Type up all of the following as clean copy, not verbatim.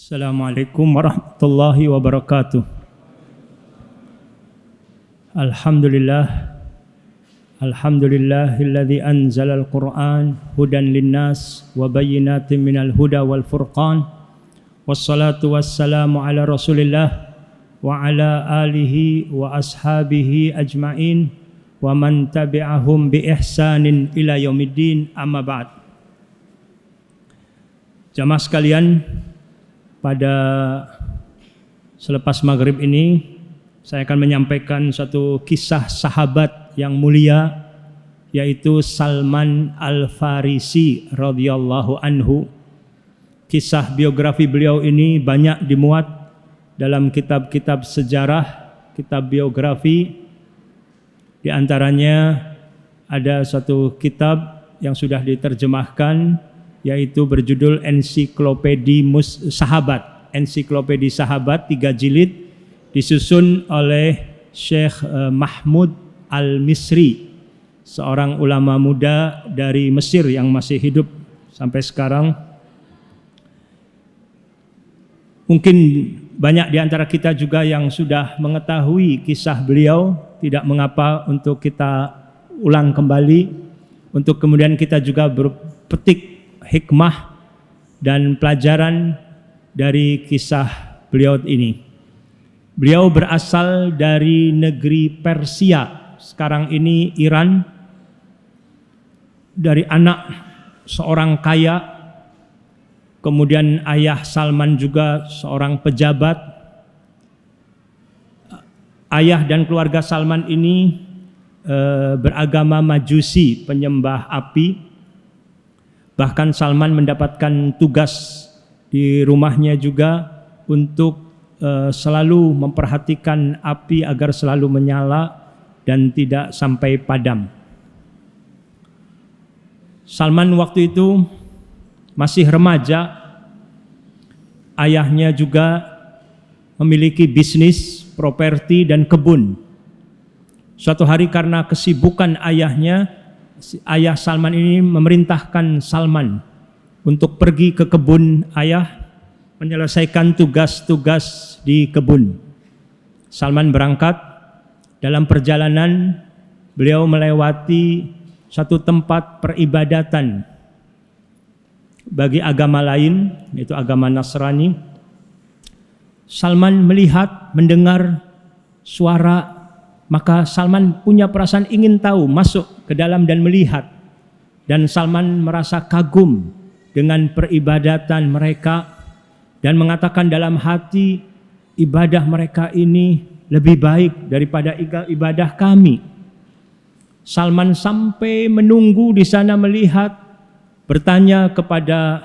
Assalamualaikum warahmatullahi wabarakatuh. Alhamdulillahilladzi anzalal Qur'an hudan linnas wa bayyinatin minal huda wal furqan. Wassalatu wassalamu ala Rasulillah wa ala alihi wa ashabihi ajmain wa man tabi'ahum bi ihsanin ila yaumiddin, amma ba'd. Jamaah sekalian, pada selepas maghrib ini saya akan menyampaikan satu kisah sahabat yang mulia, yaitu Salman Al-Farisi radhiyallahu anhu. Kisah biografi beliau ini banyak dimuat dalam kitab-kitab sejarah, kitab biografi. Di antaranya ada satu kitab yang sudah diterjemahkan, yaitu berjudul Ensiklopedi Sahabat 3 jilid, disusun oleh Syekh Mahmud Al-Misri, seorang ulama muda dari Mesir yang masih hidup sampai sekarang. Mungkin banyak di antara kita juga yang sudah mengetahui kisah beliau, tidak mengapa untuk kita ulang kembali, untuk kemudian kita juga berpetik hikmah dan pelajaran dari kisah beliau ini. Beliau berasal dari negeri Persia, sekarang ini Iran, dari anak seorang kaya. Kemudian ayah Salman juga seorang pejabat. Ayah dan keluarga Salman ini beragama Majusi, penyembah api. Bahkan Salman mendapatkan tugas di rumahnya juga untuk selalu memperhatikan api agar selalu menyala dan tidak sampai padam. Salman waktu itu masih remaja. Ayahnya juga memiliki bisnis, properti dan kebun. Suatu hari karena kesibukan ayahnya, ayah Salman ini memerintahkan Salman untuk pergi ke kebun ayah, menyelesaikan tugas-tugas di kebun. Salman berangkat. Dalam perjalanan beliau melewati satu tempat peribadatan bagi agama lain, yaitu agama Nasrani. Salman melihat, mendengar suara, maka Salman punya perasaan ingin tahu, masuk ke dalam dan melihat. Dan Salman merasa kagum dengan peribadatan mereka dan mengatakan dalam hati, ibadah mereka ini lebih baik daripada ibadah kami. Salman sampai menunggu di sana melihat, bertanya kepada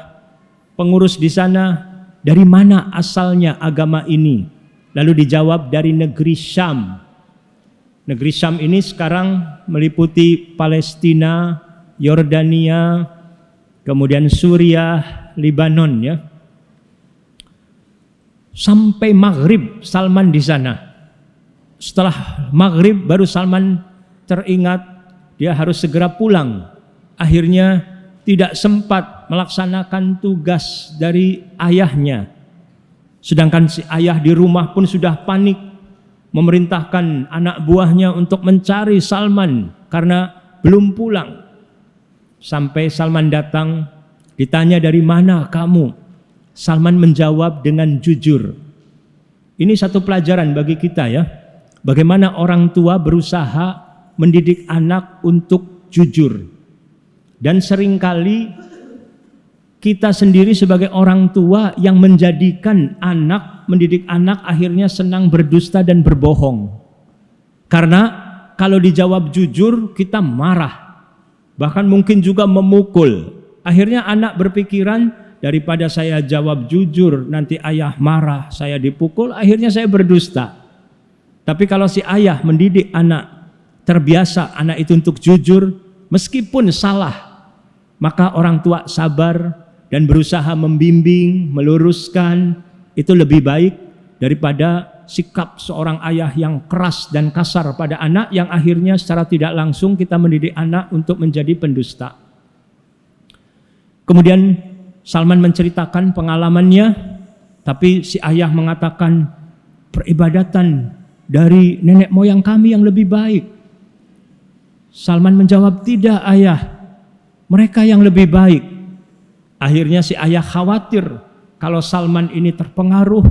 pengurus di sana, dari mana asalnya agama ini? Lalu dijawab dari negeri Syam. Negeri Syam ini sekarang meliputi Palestina, Yordania, kemudian Suriah, Lebanon ya. Sampai maghrib Salman di sana. Setelah maghrib baru Salman teringat dia harus segera pulang. Akhirnya tidak sempat melaksanakan tugas dari ayahnya. Sedangkan si ayah di rumah pun sudah panik, memerintahkan anak buahnya untuk mencari Salman karena belum pulang. Sampai Salman datang, ditanya dari mana kamu? Salman menjawab dengan jujur. Ini satu pelajaran bagi kita ya. Bagaimana orang tua berusaha mendidik anak untuk jujur. Dan seringkali kita sendiri sebagai orang tua yang menjadikan anak, mendidik anak akhirnya senang berdusta dan berbohong. Karena kalau dijawab jujur kita marah, bahkan mungkin juga memukul. Akhirnya anak berpikiran, daripada saya jawab jujur nanti ayah marah, saya dipukul, akhirnya saya berdusta. Tapi kalau si ayah mendidik anak, terbiasa anak itu untuk jujur meskipun salah, maka orang tua sabar dan berusaha membimbing, meluruskan, itu lebih baik daripada sikap seorang ayah yang keras dan kasar pada anak, yang akhirnya secara tidak langsung kita mendidik anak untuk menjadi pendusta. Kemudian Salman menceritakan pengalamannya Tapi si ayah mengatakan, peribadatan dari nenek moyang kami yang lebih baik. Salman menjawab, tidak ayah, mereka yang lebih baik. Akhirnya si ayah khawatir kalau Salman ini terpengaruh.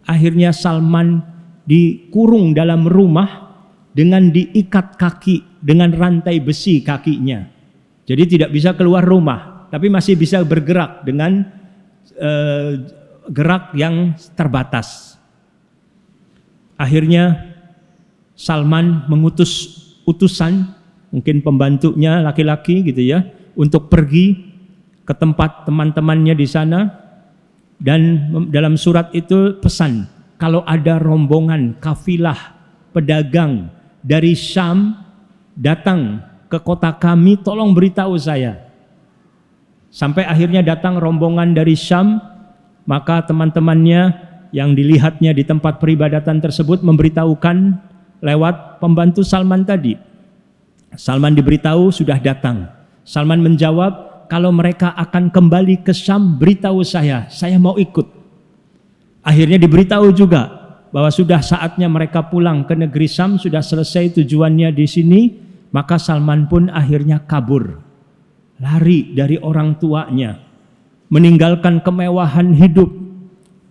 Akhirnya Salman dikurung dalam rumah dengan diikat kaki dengan rantai besi kakinya. Jadi tidak bisa keluar rumah, tapi masih bisa bergerak dengan gerak yang terbatas. Akhirnya Salman mengutus utusan, mungkin pembantunya laki-laki gitu ya, untuk pergi ke tempat teman-temannya di sana, dan dalam surat itu pesan, kalau ada rombongan kafilah pedagang dari Syam datang ke kota kami, tolong beritahu saya. Sampai akhirnya datang rombongan dari Syam, maka teman-temannya yang dilihatnya di tempat peribadatan tersebut memberitahukan lewat pembantu Salman tadi. Salman diberitahu sudah datang. Salman menjawab, kalau mereka akan kembali ke Syam, beritahu saya mau ikut. Akhirnya diberitahu juga bahwa sudah saatnya mereka pulang ke negeri Syam, sudah selesai tujuannya di sini, maka Salman pun akhirnya kabur. Lari dari orang tuanya, meninggalkan kemewahan hidup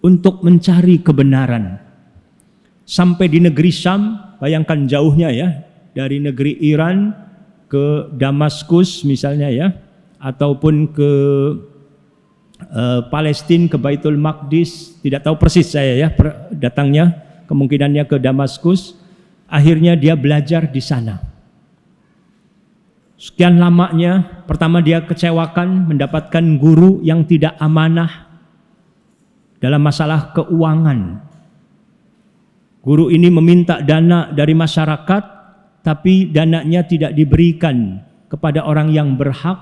untuk mencari kebenaran. Sampai di negeri Syam, bayangkan jauhnya ya, dari negeri Iran ke Damaskus misalnya ya, ataupun ke Palestina, ke Baitul Maqdis, tidak tahu persis saya ya datangnya, kemungkinannya ke Damaskus. Akhirnya dia belajar di sana. Sekian lamanya, pertama dia kecewakan mendapatkan guru yang tidak amanah dalam masalah keuangan. Guru ini meminta dana dari masyarakat, tapi dananya tidak diberikan kepada orang yang berhak,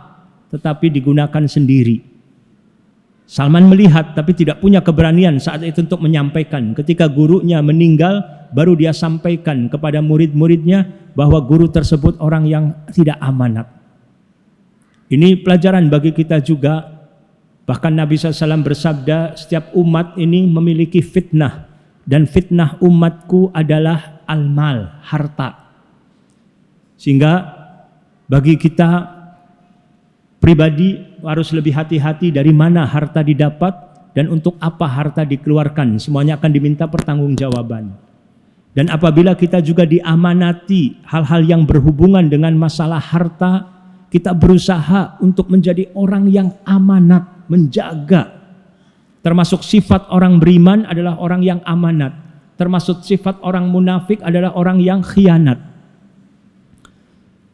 tetapi digunakan sendiri. Salman melihat, tapi tidak punya keberanian saat itu untuk menyampaikan. Ketika gurunya meninggal, baru dia sampaikan kepada murid-muridnya bahwa guru tersebut orang yang tidak amanat. Ini pelajaran bagi kita juga. Bahkan Nabi SAW bersabda, setiap umat ini memiliki fitnah, dan fitnah umatku adalah al-mal, harta. Sehingga bagi kita pribadi harus lebih hati-hati dari mana harta didapat dan untuk apa harta dikeluarkan. Semuanya akan diminta pertanggungjawaban. Dan apabila kita juga diamanati hal-hal yang berhubungan dengan masalah harta, kita berusaha untuk menjadi orang yang amanat, menjaga. Termasuk sifat orang beriman adalah orang yang amanat. Termasuk sifat orang munafik adalah orang yang khianat.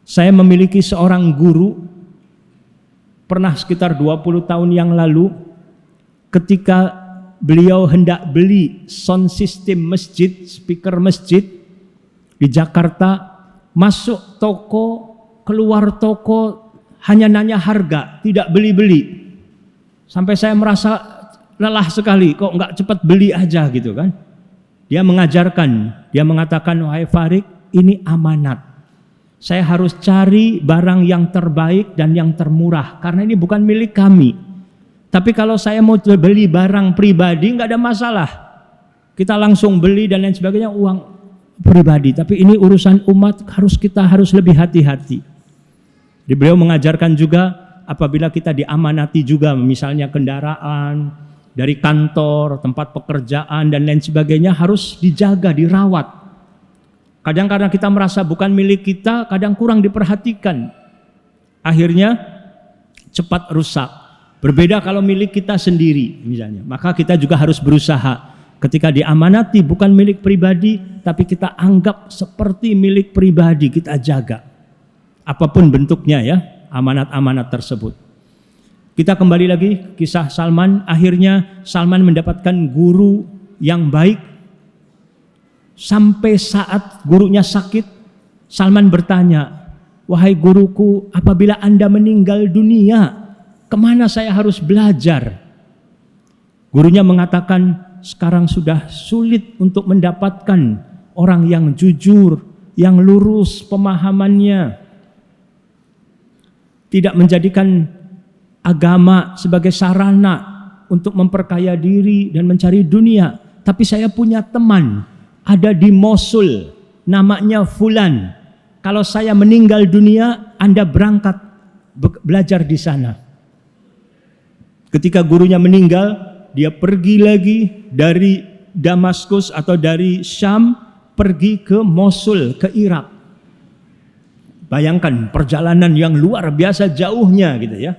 Saya memiliki seorang guru, pernah sekitar 20 tahun yang lalu, ketika beliau hendak beli sound system masjid, speaker masjid di Jakarta, masuk toko, keluar toko, hanya nanya harga, tidak beli-beli. Sampai saya merasa lelah sekali, kok enggak cepat beli aja gitu kan. Dia mengajarkan, dia mengatakan, wahai Farid, ini amanat. Saya harus cari barang yang terbaik dan yang termurah, karena ini bukan milik kami. Tapi kalau saya mau beli barang pribadi, nggak ada masalah. Kita langsung beli dan lain sebagainya, uang pribadi. Tapi ini urusan umat, kita harus lebih hati-hati. Beliau mengajarkan juga, apabila kita diamanati juga, misalnya kendaraan, dari kantor, tempat pekerjaan, dan lain sebagainya, harus dijaga, dirawat. Kadang karena kita merasa bukan milik kita, kadang kurang diperhatikan. Akhirnya cepat rusak. Berbeda kalau milik kita sendiri misalnya. Maka kita juga harus berusaha. Ketika diamanati bukan milik pribadi, tapi kita anggap seperti milik pribadi, kita jaga. Apapun bentuknya ya, amanat-amanat tersebut. Kita kembali lagi kisah Salman. Akhirnya Salman mendapatkan guru yang baik. Sampai saat gurunya sakit, Salman bertanya, wahai guruku, apabila Anda meninggal dunia, kemana saya harus belajar? Gurunya mengatakan, sekarang sudah sulit untuk mendapatkan orang yang jujur, yang lurus pemahamannya, tidak menjadikan agama sebagai sarana untuk memperkaya diri dan mencari dunia. Tapi saya punya teman, ada di Mosul, namanya Fulan. Kalau saya meninggal dunia, Anda berangkat belajar di sana. Ketika gurunya meninggal, dia pergi lagi dari Damaskus atau dari Syam, pergi ke Mosul, ke Irak. Bayangkan perjalanan yang luar biasa jauhnya gitu ya.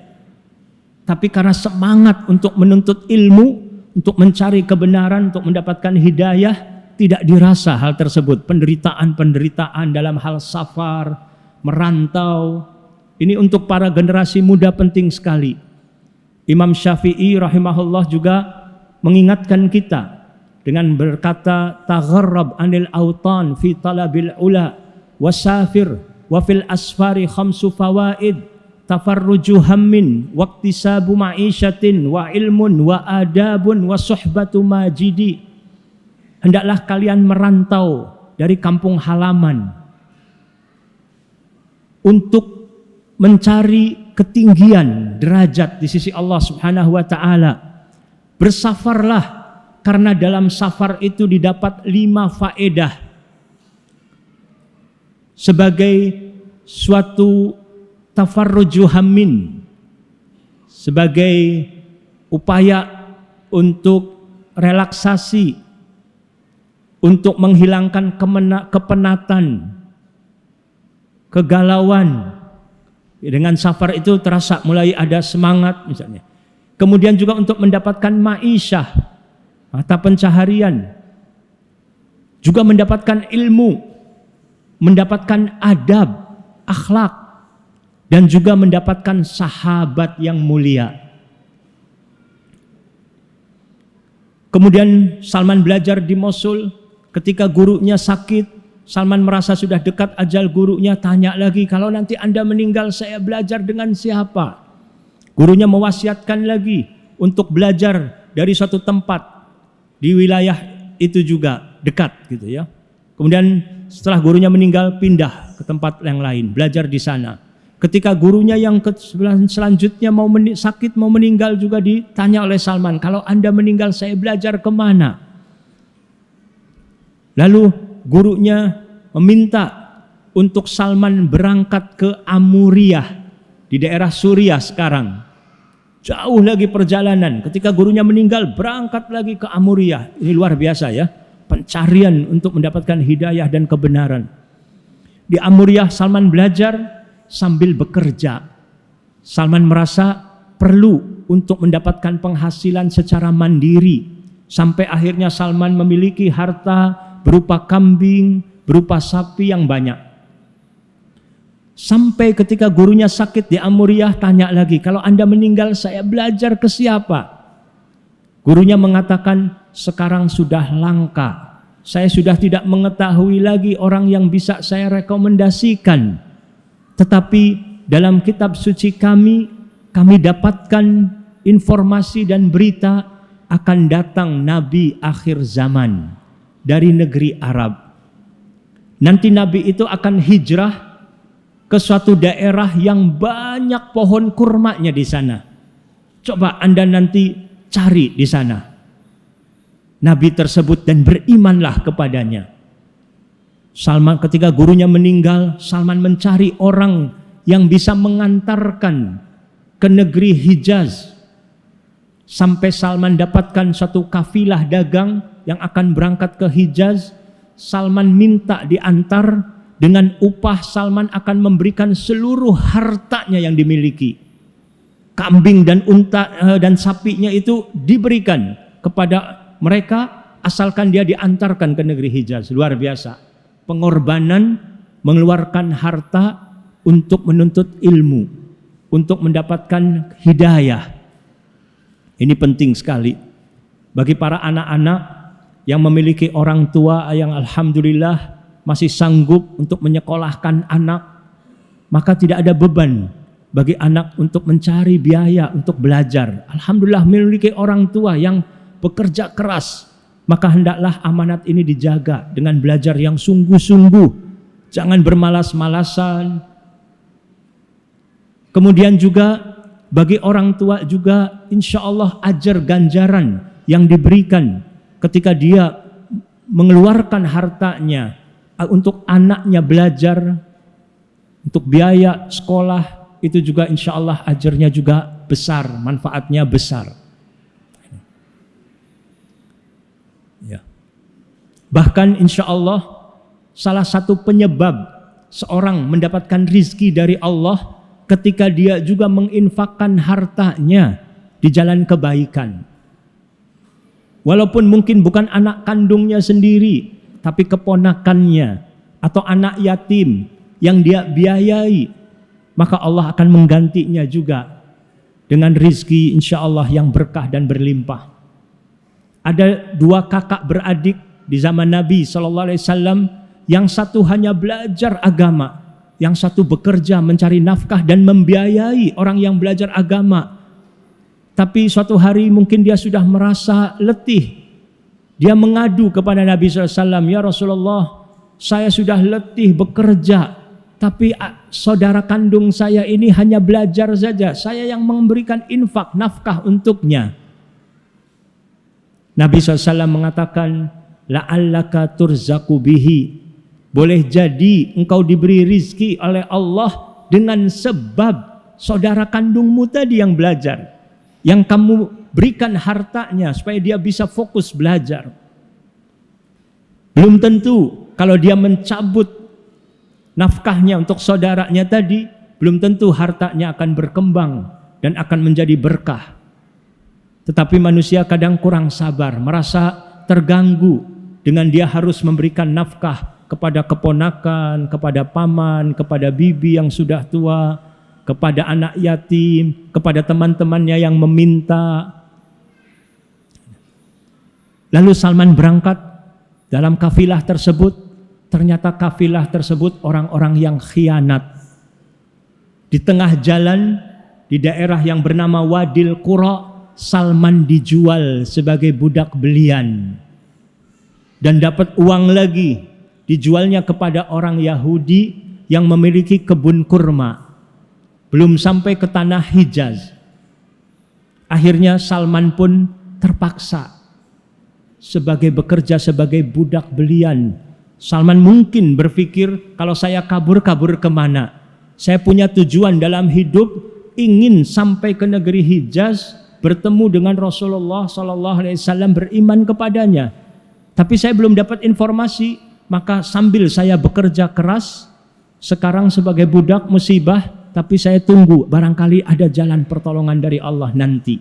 Tapi karena semangat untuk menuntut ilmu, untuk mencari kebenaran, untuk mendapatkan hidayah, tidak dirasa hal tersebut. Penderitaan-penderitaan dalam hal safar, merantau. Ini untuk para generasi muda penting sekali. Imam Syafi'i rahimahullah juga mengingatkan kita dengan berkata, tagharrab anil autan fi talabil ula wasafir wa fil asfari khamsu fawaid tafarruju hammin waqtisabu ma'isyatin wa ilmun wa adabun wa suhbatu majidi. Hendaklah kalian merantau dari kampung halaman untuk mencari ketinggian derajat di sisi Allah Subhanahu wa taala. Bersafarlah, karena dalam safar itu didapat 5 faedah sebagai suatu tafarruju hammin, sebagai upaya untuk relaksasi, untuk menghilangkan kepenatan, kegalauan. Dengan safar itu terasa mulai ada semangat misalnya. Kemudian juga untuk mendapatkan ma'isyah, mata pencaharian, juga mendapatkan ilmu, mendapatkan adab, akhlak, dan juga mendapatkan sahabat yang mulia. Kemudian Salman belajar di Mosul. Ketika gurunya sakit, Salman merasa sudah dekat ajal gurunya, tanya lagi, kalau nanti Anda meninggal saya belajar dengan siapa? Gurunya mewasiatkan lagi untuk belajar dari suatu tempat di wilayah itu juga dekat gitu ya. Kemudian setelah gurunya meninggal, pindah ke tempat yang lain, belajar di sana. Ketika gurunya yang selanjutnya sakit mau meninggal juga ditanya oleh Salman, kalau Anda meninggal saya belajar kemana? Lalu gurunya meminta untuk Salman berangkat ke Amuriyah di daerah Suriah sekarang. Jauh lagi perjalanan. Ketika gurunya meninggal, berangkat lagi ke Amuriyah. Ini luar biasa ya, pencarian untuk mendapatkan hidayah dan kebenaran. Di Amuriyah Salman belajar sambil bekerja. Salman merasa perlu untuk mendapatkan penghasilan secara mandiri. Sampai akhirnya Salman memiliki harta berupa kambing, berupa sapi yang banyak. Sampai ketika gurunya sakit di Amuriyah, tanya lagi, kalau Anda meninggal saya belajar ke siapa? Gurunya mengatakan, sekarang sudah langka. Saya sudah tidak mengetahui lagi orang yang bisa saya rekomendasikan. Tetapi dalam kitab suci kami dapatkan informasi dan berita akan datang Nabi akhir zaman dari negeri Arab. Nanti Nabi itu akan hijrah ke suatu daerah yang banyak pohon kurmanya di sana. Coba Anda nanti cari di sana Nabi tersebut dan berimanlah kepadanya. Salman ketika gurunya meninggal, Salman mencari orang yang bisa mengantarkan ke negeri Hijaz. Sampai Salman dapatkan satu kafilah dagang yang akan berangkat ke Hijaz. Salman minta diantar, dengan upah Salman akan memberikan seluruh hartanya yang dimiliki. Kambing dan unta dan sapinya itu diberikan kepada mereka asalkan dia diantarkan ke negeri Hijaz. Luar biasa. Pengorbanan, mengeluarkan harta untuk menuntut ilmu, untuk mendapatkan hidayah. Ini penting sekali bagi para anak-anak yang memiliki orang tua yang alhamdulillah masih sanggup untuk menyekolahkan anak, maka tidak ada beban bagi anak untuk mencari biaya untuk belajar. Alhamdulillah memiliki orang tua yang bekerja keras, maka hendaklah amanat ini dijaga dengan belajar yang sungguh-sungguh. Jangan bermalas-malasan. Kemudian juga bagi orang tua juga insya Allah ajar ganjaran yang diberikan ketika dia mengeluarkan hartanya untuk anaknya belajar, untuk biaya sekolah, itu juga insya Allah ajarnya juga besar, manfaatnya besar. Ya. Bahkan insya Allah salah satu penyebab seorang mendapatkan rizki dari Allah ketika dia juga menginfakkan hartanya di jalan kebaikan. Walaupun mungkin bukan anak kandungnya sendiri, tapi keponakannya atau anak yatim yang dia biayai, maka Allah akan menggantinya juga dengan rizki insya Allah yang berkah dan berlimpah. Ada dua kakak beradik di zaman Nabi SAW, yang satu hanya belajar agama, yang satu bekerja mencari nafkah dan membiayai orang yang belajar agama. Tapi suatu hari mungkin dia sudah merasa letih. Dia mengadu kepada Nabi SAW, "Ya Rasulullah, saya sudah letih bekerja, tapi saudara kandung saya ini hanya belajar saja. Saya yang memberikan infak, nafkah untuknya." Nabi SAW mengatakan, "La'allaka turzaku bihi." Boleh jadi engkau diberi rizki oleh Allah dengan sebab saudara kandungmu tadi yang belajar, yang kamu berikan hartanya supaya dia bisa fokus belajar. Belum tentu kalau dia mencabut nafkahnya untuk saudaranya tadi, belum tentu hartanya akan berkembang dan akan menjadi berkah. Tetapi manusia kadang kurang sabar, merasa terganggu dengan dia harus memberikan nafkah kepada keponakan, kepada paman, kepada bibi yang sudah tua, kepada anak yatim, kepada teman-temannya yang meminta. Lalu Salman berangkat dalam kafilah tersebut. Ternyata kafilah tersebut orang-orang yang khianat. Di tengah jalan, di daerah yang bernama Wadil Qura, Salman dijual sebagai budak belian dan dapat uang lagi, dijualnya kepada orang Yahudi yang memiliki kebun kurma. Belum sampai ke tanah Hijaz. Akhirnya Salman pun terpaksa bekerja sebagai budak belian. Salman mungkin berpikir, kalau saya kabur kemana? Saya punya tujuan dalam hidup, ingin sampai ke negeri Hijaz, bertemu dengan Rasulullah SAW, beriman kepadanya. Tapi saya belum dapat informasi, maka sambil saya bekerja keras, sekarang sebagai budak musibah, tapi saya tunggu barangkali ada jalan pertolongan dari Allah nanti.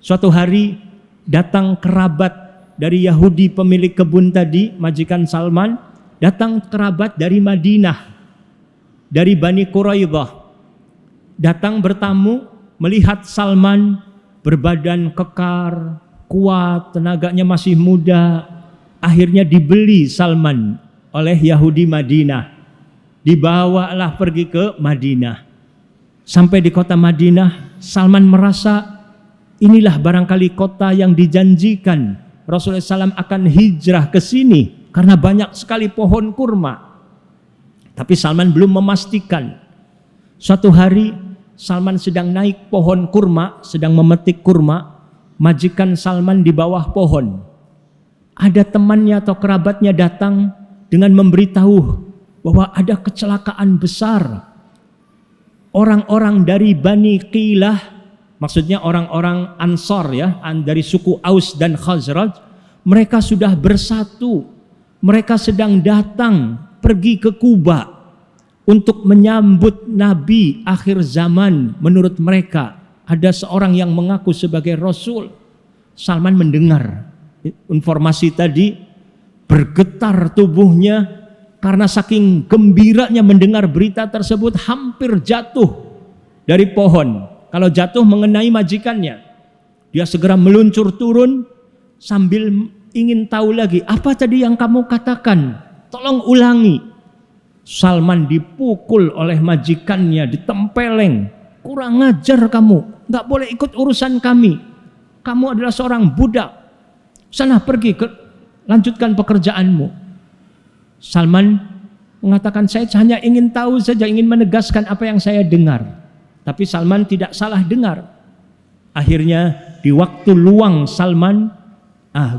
Suatu hari datang kerabat dari Yahudi pemilik kebun tadi, majikan Salman, datang kerabat dari Madinah, dari Bani Quraidah, datang bertamu melihat Salman berbadan kekar, kuat, tenaganya masih muda. Akhirnya dibeli Salman oleh Yahudi Madinah. Dibawalah pergi ke Madinah. Sampai di kota Madinah, Salman merasa inilah barangkali kota yang dijanjikan. Rasulullah SAW akan hijrah ke sini karena banyak sekali pohon kurma. Tapi Salman belum memastikan. Suatu hari Salman sedang naik pohon kurma, sedang memetik kurma. Majikan Salman di bawah pohon. Ada temannya atau kerabatnya datang dengan memberitahu bahwa ada kecelakaan besar. Orang-orang dari Bani Qilah, maksudnya orang-orang Ansor ya, dari suku Aus dan Khazraj, mereka sudah bersatu. Mereka sedang datang pergi ke Kuba untuk menyambut Nabi akhir zaman. Menurut mereka ada seorang yang mengaku sebagai Rasul. Salman mendengar informasi tadi, bergetar tubuhnya karena saking gembiranya mendengar berita tersebut, hampir jatuh dari pohon. Kalau jatuh mengenai majikannya, dia segera meluncur turun sambil ingin tahu lagi, apa tadi yang kamu katakan? Tolong ulangi. Salman dipukul oleh majikannya, ditempeleng. Kurang ajar kamu, nggak boleh ikut urusan kami. Kamu adalah seorang budak. Sana pergi, lanjutkan pekerjaanmu. Salman mengatakan, saya hanya ingin tahu saja, ingin menegaskan apa yang saya dengar. Tapi Salman tidak salah dengar. Akhirnya di waktu luang Salman,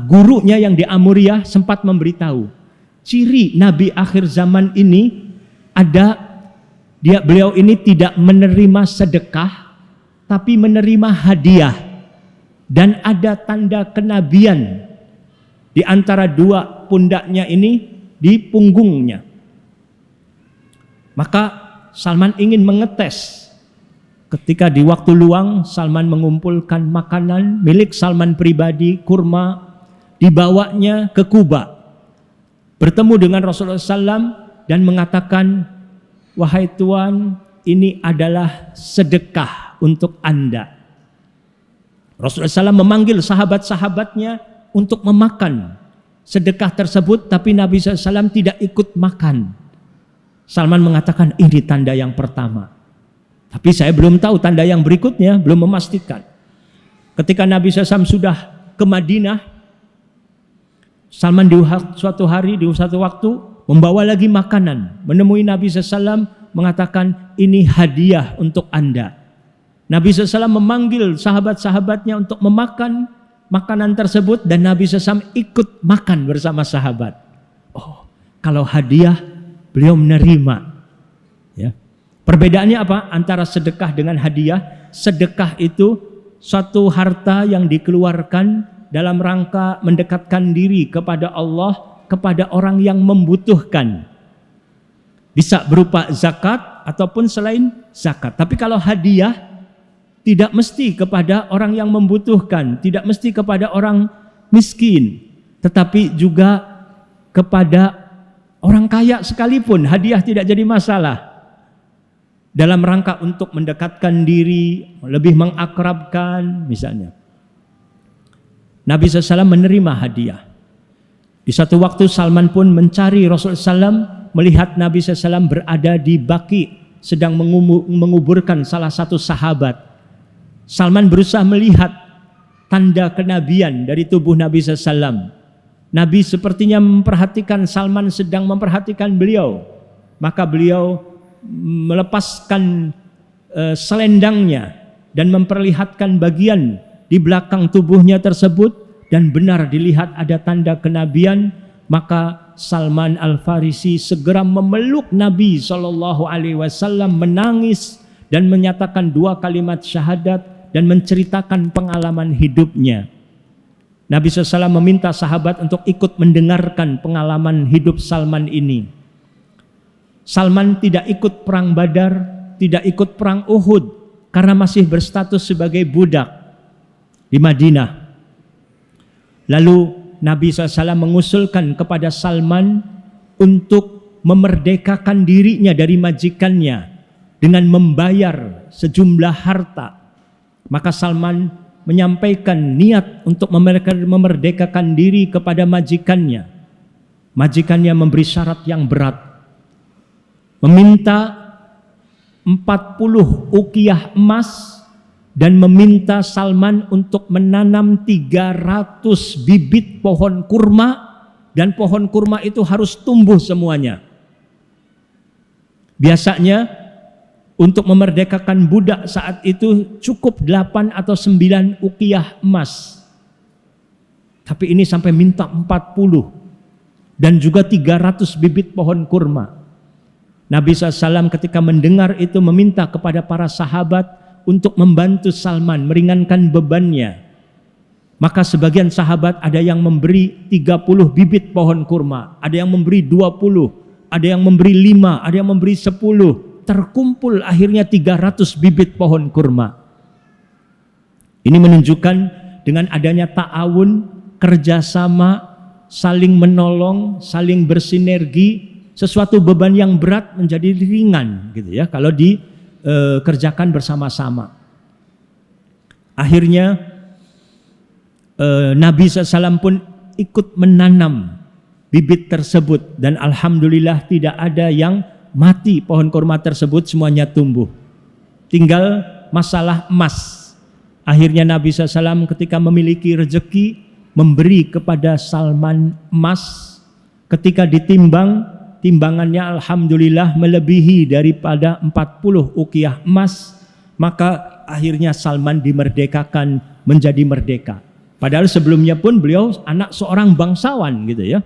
gurunya yang di Amuriah sempat memberitahu, ciri Nabi akhir zaman ini ada beliau ini tidak menerima sedekah, tapi menerima hadiah. Dan ada tanda kenabian di antara dua pundaknya ini, di punggungnya. Maka Salman ingin mengetes. Ketika di waktu luang Salman mengumpulkan makanan milik Salman pribadi, kurma, dibawanya ke Kuba. Bertemu dengan Rasulullah SAW dan mengatakan, wahai Tuan, ini adalah sedekah untuk Anda. Rasulullah SAW memanggil sahabat-sahabatnya untuk memakan sedekah tersebut, tapi Nabi SAW tidak ikut makan. Salman mengatakan, ini tanda yang pertama. Tapi saya belum tahu tanda yang berikutnya, belum memastikan. Ketika Nabi SAW sudah ke Madinah, Salman di suatu hari, di suatu waktu, membawa lagi makanan. Menemui Nabi SAW, mengatakan, ini hadiah untuk Anda. Nabi SAW memanggil sahabat-sahabatnya untuk memakan makanan tersebut, dan Nabi SAW ikut makan bersama sahabat. Oh, kalau hadiah, beliau menerima. Ya. Perbedaannya apa antara sedekah dengan hadiah? Sedekah itu suatu harta yang dikeluarkan dalam rangka mendekatkan diri kepada Allah, kepada orang yang membutuhkan. Bisa berupa zakat ataupun selain zakat. Tapi kalau hadiah, tidak mesti kepada orang yang membutuhkan, tidak mesti kepada orang miskin, tetapi juga kepada orang kaya sekalipun, hadiah tidak jadi masalah. Dalam rangka untuk mendekatkan diri, lebih mengakrabkan misalnya. Nabi SAW menerima hadiah. Di satu waktu Salman pun mencari Rasulullah SAW, melihat Nabi SAW berada di Baqi, sedang menguburkan salah satu sahabat. Salman berusaha melihat tanda kenabian dari tubuh Nabi SAW. Nabi sepertinya memperhatikan Salman sedang memperhatikan beliau. Maka beliau melepaskan selendangnya dan memperlihatkan bagian di belakang tubuhnya tersebut, dan benar dilihat ada tanda kenabian. Maka Salman Al-Farisi segera memeluk Nabi SAW, menangis dan menyatakan 2 kalimat syahadat dan menceritakan pengalaman hidupnya. Nabi SAW meminta sahabat untuk ikut mendengarkan pengalaman hidup Salman ini. Salman tidak ikut perang Badar, tidak ikut perang Uhud, karena masih berstatus sebagai budak di Madinah. Lalu Nabi SAW mengusulkan kepada Salman untuk memerdekakan dirinya dari majikannya dengan membayar sejumlah harta. Maka Salman menyampaikan niat untuk memerdekakan diri kepada majikannya. Majikannya memberi syarat yang berat, meminta 40 uqiyah emas dan meminta Salman untuk menanam 300 bibit pohon kurma, dan pohon kurma itu harus tumbuh semuanya. Biasanya untuk memerdekakan budak saat itu cukup 8 atau 9 uqiyah emas. Tapi ini sampai minta 40 dan juga 300 bibit pohon kurma. Nabi SAW ketika mendengar itu meminta kepada para sahabat untuk membantu Salman, meringankan bebannya. Maka sebagian sahabat ada yang memberi 30 bibit pohon kurma, ada yang memberi 20, ada yang memberi 5, ada yang memberi 10. Terkumpul akhirnya 300 bibit pohon kurma. Ini menunjukkan dengan adanya ta'awun, kerjasama, saling menolong, saling bersinergi, sesuatu beban yang berat menjadi ringan gitu ya kalau dikerjakan bersama-sama. Akhirnya Nabi SAW pun ikut menanam bibit tersebut, dan alhamdulillah tidak ada yang mati pohon kurma tersebut, semuanya tumbuh. Tinggal masalah emas. Akhirnya Nabi SAW ketika memiliki rezeki memberi kepada Salman emas. Ketika ditimbang, timbangannya alhamdulillah melebihi daripada 40 uqiyah emas. maka akhirnya Salman dimerdekakan menjadi merdeka. Padahal sebelumnya pun beliau anak seorang bangsawan gitu ya.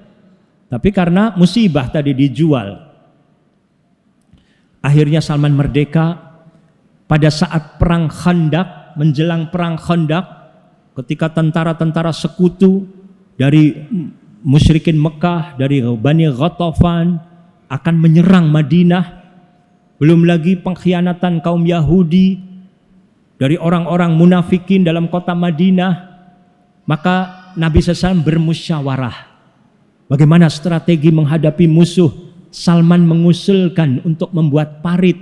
Tapi karena musibah tadi dijual. Akhirnya Salman merdeka pada saat perang Khandaq, menjelang perang Khandaq, ketika tentara-tentara sekutu dari musyrikin Mekah, dari Bani Ghatafan akan menyerang Madinah. Belum lagi pengkhianatan kaum Yahudi dari orang-orang munafikin dalam kota Madinah. Maka Nabi SAW bermusyawarah bagaimana strategi menghadapi musuh. Salman mengusulkan untuk membuat parit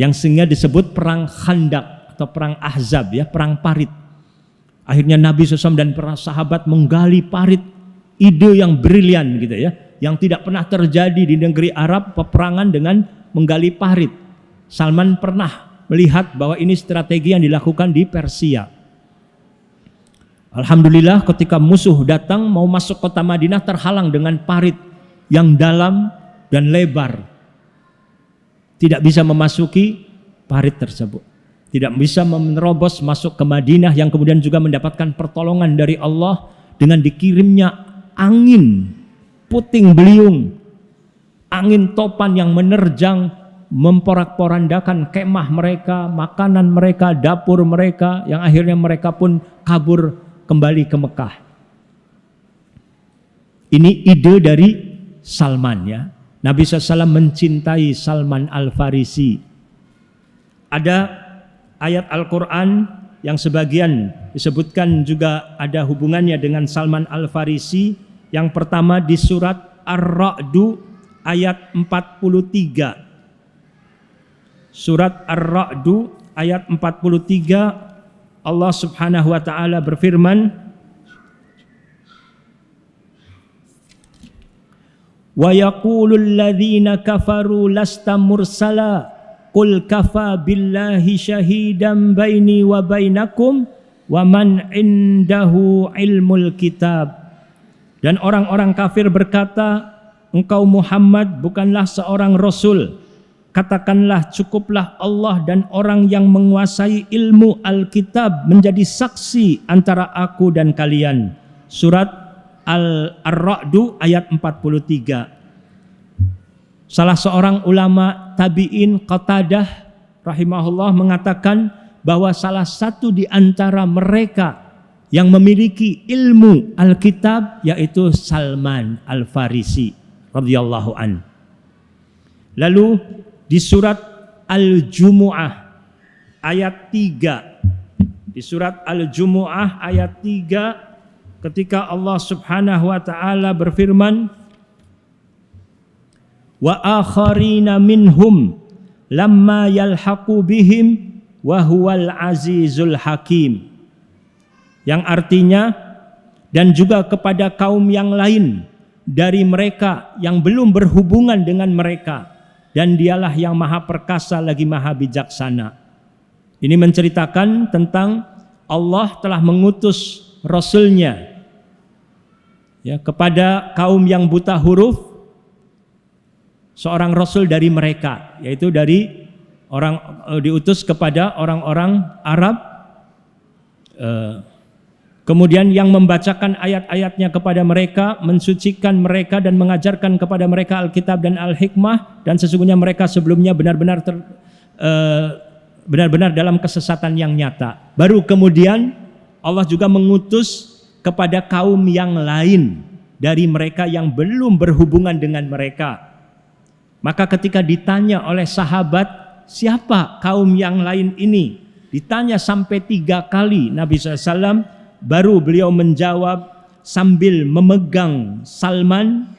yang sehingga disebut perang Khandaq atau perang Ahzab ya, perang parit. Akhirnya Nabi SAW dan para sahabat menggali parit, ide yang brilian gitu ya, yang tidak pernah terjadi di negeri Arab, peperangan dengan menggali parit. Salman pernah melihat bahwa ini strategi yang dilakukan di Persia. Alhamdulillah ketika musuh datang mau masuk kota Madinah terhalang dengan parit yang dalam dan lebar. Tidak bisa memasuki parit tersebut. Tidak bisa menerobos masuk ke Madinah yang kemudian juga mendapatkan pertolongan dari Allah dengan dikirimnya angin puting beliung, angin topan yang menerjang, memporak-porandakan kemah mereka, makanan mereka, dapur mereka, yang akhirnya mereka pun kabur kembali ke Mekah. Ini ide dari Salman ya. Nabi SAW mencintai Salman Al-Farisi. Ada ayat Al-Quran yang sebagian disebutkan juga ada hubungannya dengan Salman Al-Farisi. Yang pertama di surat Ar-Ra'du ayat 43. Surat Ar-Ra'du ayat 43, Allah Subhanahu wa taala berfirman, wa yaqulul ladzina kafaru lasta mursala qul kafa billahi syahidan baini wa bainakum wa man indahu ilmul kitab. Dan orang-orang kafir berkata, engkau Muhammad bukanlah seorang rasul. Katakanlah cukuplah Allah dan orang yang menguasai ilmu Alkitab menjadi saksi antara aku dan kalian. Surat Ar-Ra'du ayat 43. Salah seorang ulama tabi'in Qatadah rahimahullah mengatakan bahwa salah satu di antara mereka yang memiliki ilmu Alkitab yaitu Salman Al-Farisi radhiyallahu an. Lalu di surat Al-Jumu'ah ayat 3. Di surat Al-Jumu'ah ayat 3 ketika Allah Subhanahu wa taala berfirman, wa akharina minhum lamma yalhaqu bihim wa huwal azizul hakim. Yang artinya, dan juga kepada kaum yang lain dari mereka yang belum berhubungan dengan mereka, dan dialah yang maha perkasa lagi maha bijaksana. Ini menceritakan tentang Allah telah mengutus Rasulnya ya, kepada kaum yang buta huruf, seorang Rasul dari mereka, yaitu dari orang diutus kepada orang-orang Arab, kemudian yang membacakan ayat-ayatnya kepada mereka, mensucikan mereka dan mengajarkan kepada mereka Alkitab dan Al-Hikmah, dan sesungguhnya mereka sebelumnya benar-benar dalam kesesatan yang nyata. Baru kemudian Allah juga mengutus kepada kaum yang lain dari mereka yang belum berhubungan dengan mereka. Maka ketika ditanya oleh sahabat, siapa kaum yang lain ini? Ditanya sampai 3 kali Nabi SAW, baru beliau menjawab sambil memegang Salman,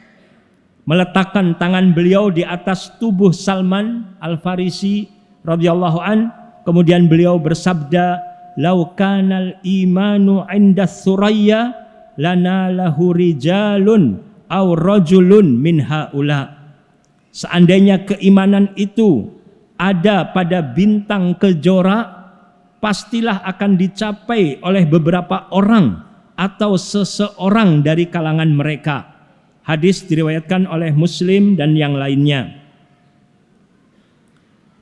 meletakkan tangan beliau di atas tubuh Salman Al-Farisi radhiyallahu an. Kemudian beliau bersabda, "Lau kanal imanu 'inda Suraya lana lahu rijalun aw rajulun min haula." Seandainya keimanan itu ada pada bintang kejora, pastilah akan dicapai oleh beberapa orang atau seseorang dari kalangan mereka. Hadis diriwayatkan oleh Muslim dan yang lainnya.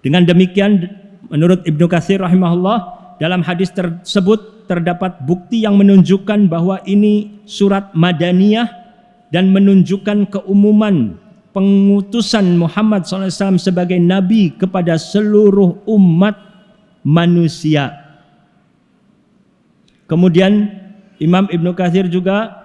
Dengan demikian Menurut Ibnu Katsir rahimahullah, dalam hadis tersebut terdapat bukti yang menunjukkan bahwa ini surat Madaniyah dan menunjukkan keumuman pengutusan Muhammad SAW sebagai nabi kepada seluruh umat manusia. Kemudian Imam Ibnu Katsir juga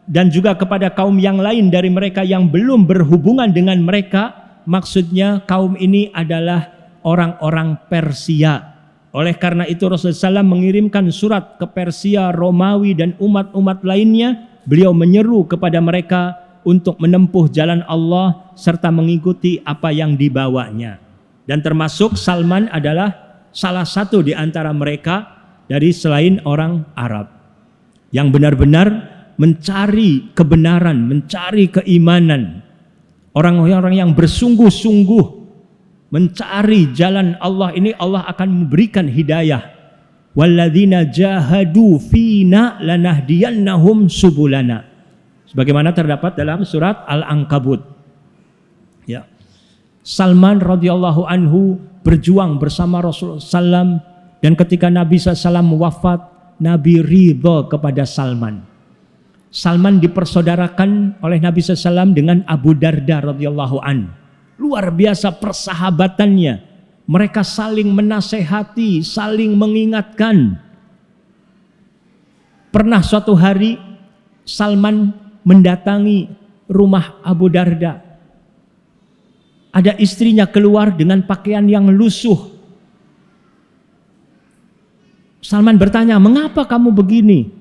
dan juga kepada kaum yang lain dari mereka yang belum berhubungan dengan mereka, maksudnya kaum ini adalah orang-orang Persia. Oleh karena itu Rasulullah SAW mengirimkan surat ke Persia, Romawi dan umat-umat lainnya. Beliau menyeru kepada mereka untuk menempuh jalan Allah serta mengikuti apa yang dibawanya. Dan termasuk Salman adalah salah satu di antara mereka dari selain orang Arab yang benar-benar mencari kebenaran, mencari keimanan. Orang-orang yang bersungguh-sungguh mencari jalan Allah ini, Allah akan memberikan hidayah. Walladzina jahadu fina lanahdiyannahum subulana. Sebagaimana terdapat dalam surat Al-Ankabut. Ya. Salman radhiyallahu anhu berjuang bersama Rasulullah SAW, dan ketika Nabi SAW wafat, Nabi ridha kepada Salman. Salman dipersaudarakan oleh Nabi SAW dengan Abu Darda radhiyallahu an. Luar biasa persahabatannya. Mereka saling menasehati, saling mengingatkan. Pernah suatu hari Salman mendatangi rumah Abu Darda. Ada istrinya keluar dengan pakaian yang lusuh. Salman bertanya, "Mengapa kamu begini?"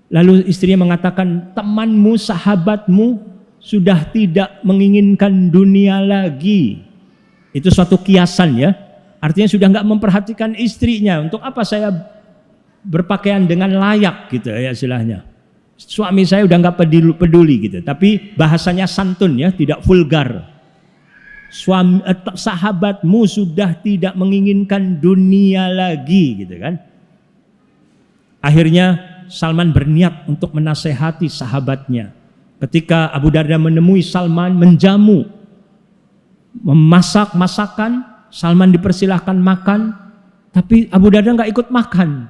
Lalu istrinya mengatakan, "Temanmu, sahabatmu sudah tidak menginginkan dunia lagi." Itu suatu kiasan ya. Artinya sudah enggak memperhatikan istrinya. Untuk apa saya berpakaian dengan layak gitu ya istilahnya. Suami saya udah enggak peduli gitu. Tapi bahasanya santun ya, tidak vulgar. Sahabatmu sudah tidak menginginkan dunia lagi gitu kan. Akhirnya Salman berniat untuk menasehati sahabatnya. Ketika Abu Darda menemui Salman menjamu, memasak masakan, Salman dipersilahkan makan, tapi Abu Darda nggak ikut makan.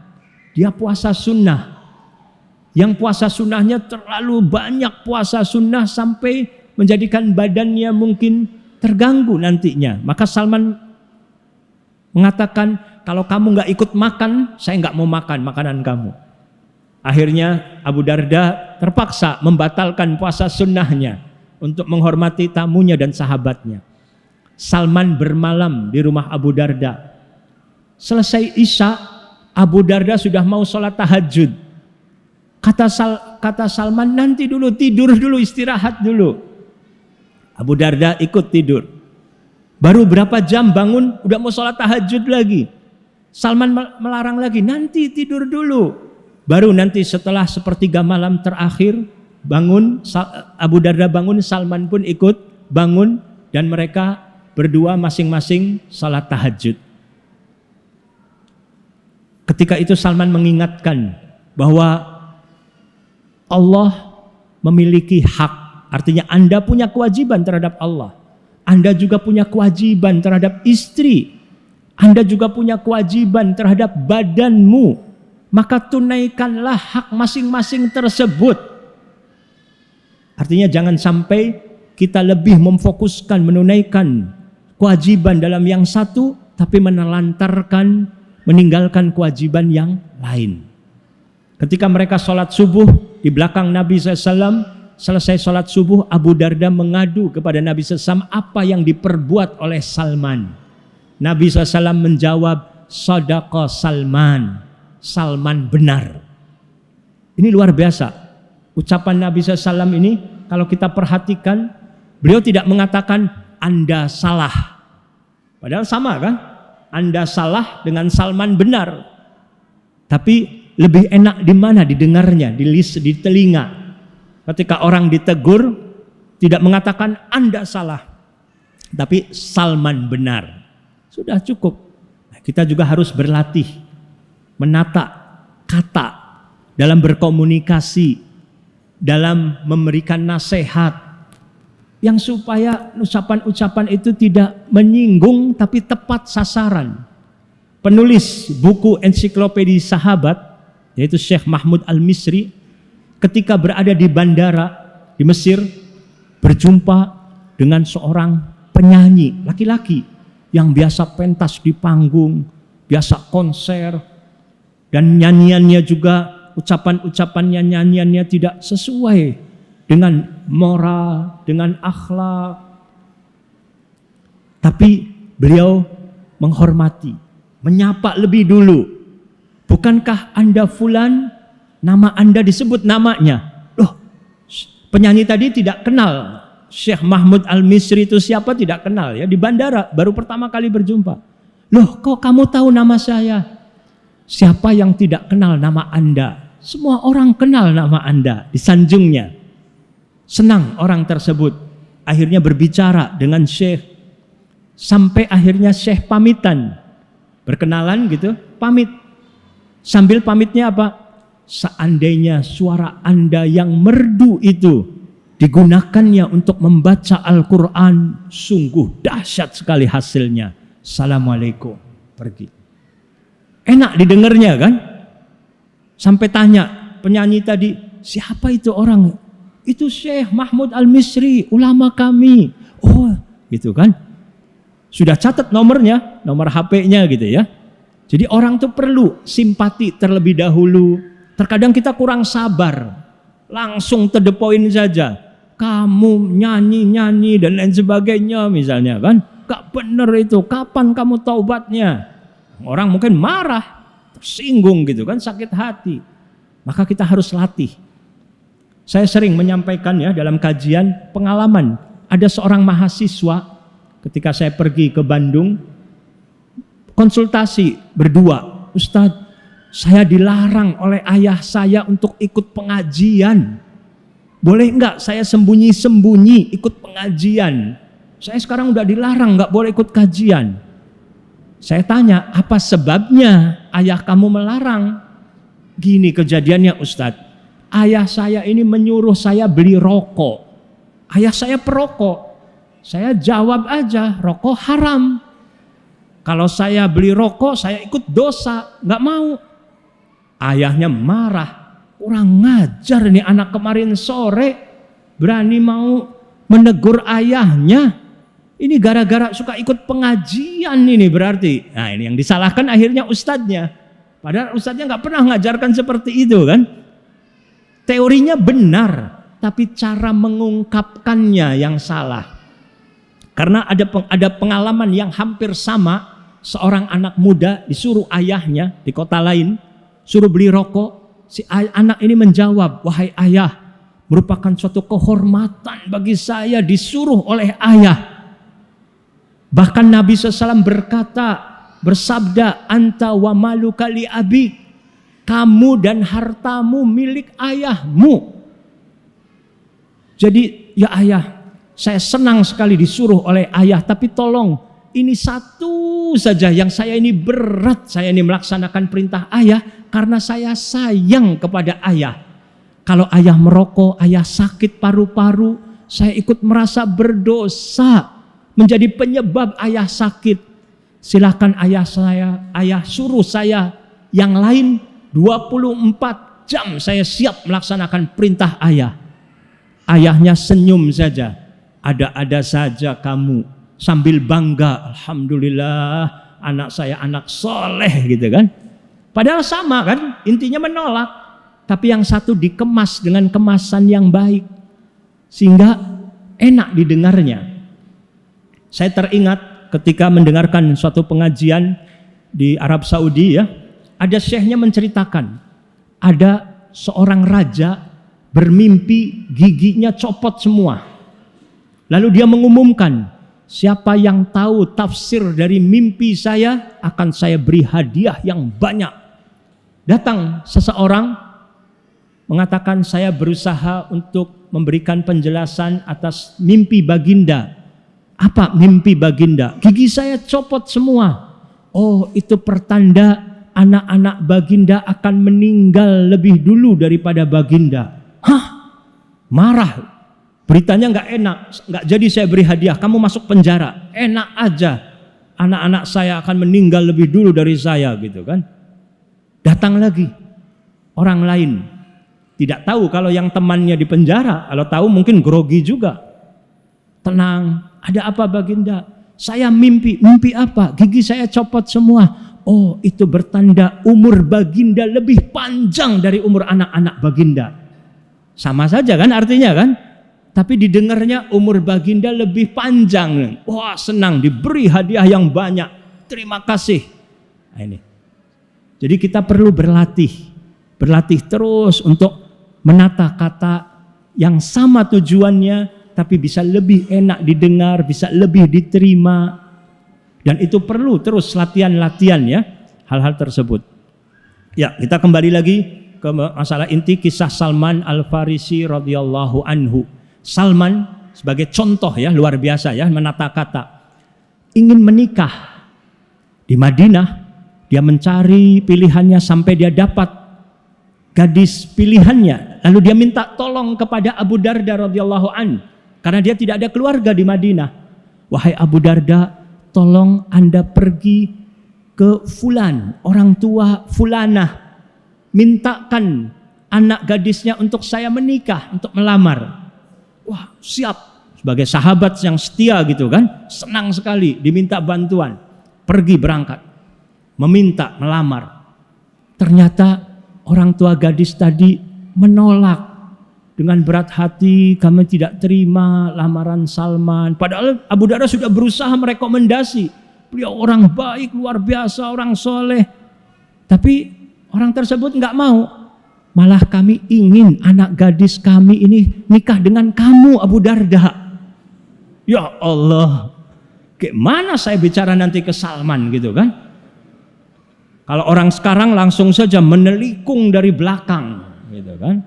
Dia puasa sunnah. Yang puasa sunnahnya terlalu banyak puasa sunnah sampai menjadikan badannya mungkin terganggu nantinya. Maka Salman mengatakan, "Kalau kamu nggak ikut makan, saya nggak mau makan makanan kamu." Akhirnya Abu Darda terpaksa membatalkan puasa sunnahnya untuk menghormati tamunya dan sahabatnya. Salman bermalam di rumah Abu Darda. Selesai Isya, Abu Darda sudah mau sholat tahajud. Kata Salman, "Nanti dulu, tidur dulu, istirahat dulu." Abu Darda ikut tidur. Baru berapa jam bangun, udah mau sholat tahajud lagi. Salman melarang lagi, "Nanti tidur dulu." Baru nanti setelah sepertiga malam terakhir bangun, Abu Darda bangun, Salman pun ikut bangun, dan mereka berdua masing-masing salat tahajud. Ketika itu Salman mengingatkan bahwa Allah memiliki hak, artinya Anda punya kewajiban terhadap Allah. Anda juga punya kewajiban terhadap istri. Anda juga punya kewajiban terhadap badanmu. Maka tunaikanlah hak masing-masing tersebut. Artinya jangan sampai kita lebih memfokuskan menunaikan kewajiban dalam yang satu, tapi menelantarkan, meninggalkan kewajiban yang lain. Ketika mereka sholat subuh di belakang Nabi SAW, selesai sholat subuh, Abu Darda mengadu kepada Nabi SAW apa yang diperbuat oleh Salman. Nabi SAW menjawab, "Shadaqa Salman." Salman benar. Ini luar biasa. Ucapan Nabi SAW ini kalau kita perhatikan, beliau tidak mengatakan Anda salah. Padahal sama kan? Anda salah dengan Salman benar. Tapi lebih enak di mana didengarnya, di telinga. Ketika orang ditegur, tidak mengatakan Anda salah, tapi Salman benar. Sudah cukup. Kita juga harus berlatih menata kata dalam berkomunikasi, dalam memberikan nasihat. Yang supaya ucapan-ucapan itu tidak menyinggung tapi tepat sasaran. Penulis buku ensiklopedi sahabat, yaitu Syekh Mahmud Al-Misri, ketika berada di bandara di Mesir, berjumpa dengan seorang penyanyi laki-laki yang biasa pentas di panggung, biasa konser, dan nyanyiannya juga, ucapan-ucapannya, nyanyiannya tidak sesuai dengan moral, dengan akhlak. Tapi beliau menghormati, menyapa lebih dulu. Bukankah Anda fulan? Nama Anda disebut namanya. Loh, penyanyi tadi tidak kenal Syekh Mahmud Al-Misri itu siapa, tidak kenal ya. Di bandara baru pertama kali berjumpa. Loh, kok kamu tahu nama saya? Siapa yang tidak kenal nama Anda? Semua orang kenal nama Anda, disanjungnya. Senang orang tersebut, akhirnya berbicara dengan Syekh, sampai akhirnya Syekh pamitan, berkenalan gitu, pamit. Sambil pamitnya apa? Seandainya suara Anda yang merdu itu digunakannya untuk membaca Al-Quran, sungguh dahsyat sekali hasilnya. Assalamualaikum, pergi. Enak didengarnya kan? Sampai tanya penyanyi tadi, siapa itu orang? Itu Syekh Mahmud Al-Misri, ulama kami. Oh, gitu kan? Sudah catat nomornya, nomor HP-nya gitu ya. Jadi orang tuh perlu simpati terlebih dahulu. Terkadang kita kurang sabar, langsung to the point saja. Kamu nyanyi-nyanyi dan lain sebagainya misalnya kan. Gak bener itu, kapan kamu taubatnya? Orang mungkin marah, tersinggung gitu kan, sakit hati. Maka kita harus latih. Saya sering menyampaikan ya dalam kajian pengalaman. Ada seorang mahasiswa ketika saya pergi ke Bandung, konsultasi berdua. Ustadz, saya dilarang oleh ayah saya untuk ikut pengajian. Boleh enggak saya sembunyi-sembunyi ikut pengajian? Saya sekarang udah dilarang, enggak boleh ikut kajian. Saya tanya, apa sebabnya ayah kamu melarang? Gini kejadiannya Ustadz. Ayah saya ini menyuruh saya beli rokok. Ayah saya perokok. Saya jawab aja, rokok haram. Kalau saya beli rokok, saya ikut dosa. Nggak mau. Ayahnya marah. Kurang ngajar nih anak kemarin sore. Berani mau menegur ayahnya. Ini gara-gara suka ikut pengajian ini berarti. Nah ini yang disalahkan akhirnya ustadznya. Padahal ustadznya nggak pernah ngajarkan seperti itu kan. Teorinya benar, tapi cara mengungkapkannya yang salah. Karena ada pengalaman yang hampir sama, seorang anak muda disuruh ayahnya di kota lain, suruh beli rokok. Si anak ini menjawab, wahai ayah, merupakan suatu kehormatan bagi saya disuruh oleh ayah. Bahkan Nabi SAW bersabda, anta wa maluka li abik. Kamu dan hartamu milik ayahmu. Jadi ya ayah, saya senang sekali disuruh oleh ayah, tapi tolong ini satu saja yang saya ini berat, saya ini melaksanakan perintah ayah karena saya sayang kepada ayah. Kalau ayah merokok, ayah sakit paru-paru, saya ikut merasa berdosa menjadi penyebab ayah sakit. Silakan ayah suruh saya yang lain 24 jam saya siap melaksanakan perintah ayah. Ayahnya senyum saja. Ada-ada saja kamu. Sambil bangga, alhamdulillah anak saya anak soleh gitu kan. Padahal sama kan, intinya menolak. Tapi yang satu dikemas dengan kemasan yang baik. Sehingga enak didengarnya. Saya teringat ketika mendengarkan suatu pengajian di Arab Saudi ya. Ada syekhnya menceritakan, ada seorang raja bermimpi giginya copot semua. Lalu dia mengumumkan, siapa yang tahu tafsir dari mimpi saya, akan saya beri hadiah yang banyak. Datang seseorang mengatakan, saya berusaha untuk memberikan penjelasan atas mimpi baginda. Apa mimpi baginda? Gigi saya copot semua. Oh, itu pertanda anak-anak baginda akan meninggal lebih dulu daripada baginda. Hah? Marah Beritanya nggak enak, nggak jadi saya beri hadiah, kamu masuk penjara. Enak aja, anak-anak saya akan meninggal lebih dulu dari saya gitu kan. Datang lagi orang lain, tidak tahu kalau yang temannya di penjara, kalau tahu mungkin grogi juga. Tenang, ada apa Baginda? Saya mimpi apa? Gigi saya copot semua. Oh, itu bertanda umur Baginda lebih panjang dari umur anak-anak Baginda. Sama saja kan artinya kan? Tapi didengarnya umur Baginda lebih panjang. Wah, senang, diberi hadiah yang banyak. Terima kasih. Nah, ini. Jadi kita perlu berlatih terus untuk menata kata yang sama tujuannya, tapi bisa lebih enak didengar, bisa lebih diterima. Dan itu perlu terus latihan ya, hal-hal tersebut. Ya, kita kembali lagi ke masalah inti kisah Salman Al-Farisi radhiyallahu anhu. Salman sebagai contoh ya, luar biasa ya, menata kata. Ingin menikah di Madinah, dia mencari pilihannya sampai dia dapat gadis pilihannya. Lalu dia minta tolong kepada Abu Darda radhiyallahu an, karena dia tidak ada keluarga di Madinah. Wahai Abu Darda, tolong Anda pergi ke fulan, orang tua fulanah, mintakan anak gadisnya untuk saya menikah, untuk melamar. Wah, siap. Sebagai sahabat yang setia gitu kan, senang sekali diminta bantuan. Pergi berangkat, meminta, melamar. Ternyata orang tua gadis tadi menolak dengan berat hati. Kami tidak terima lamaran Salman. Padahal Abu Darda sudah berusaha merekomendasi. Beliau orang baik, luar biasa, orang soleh. Tapi orang tersebut nggak mau. Malah kami ingin anak gadis kami ini nikah dengan kamu Abu Darda. Ya Allah, gimana saya bicara nanti ke Salman gitu kan? Kalau orang sekarang langsung saja menelikung dari belakang gitu kan.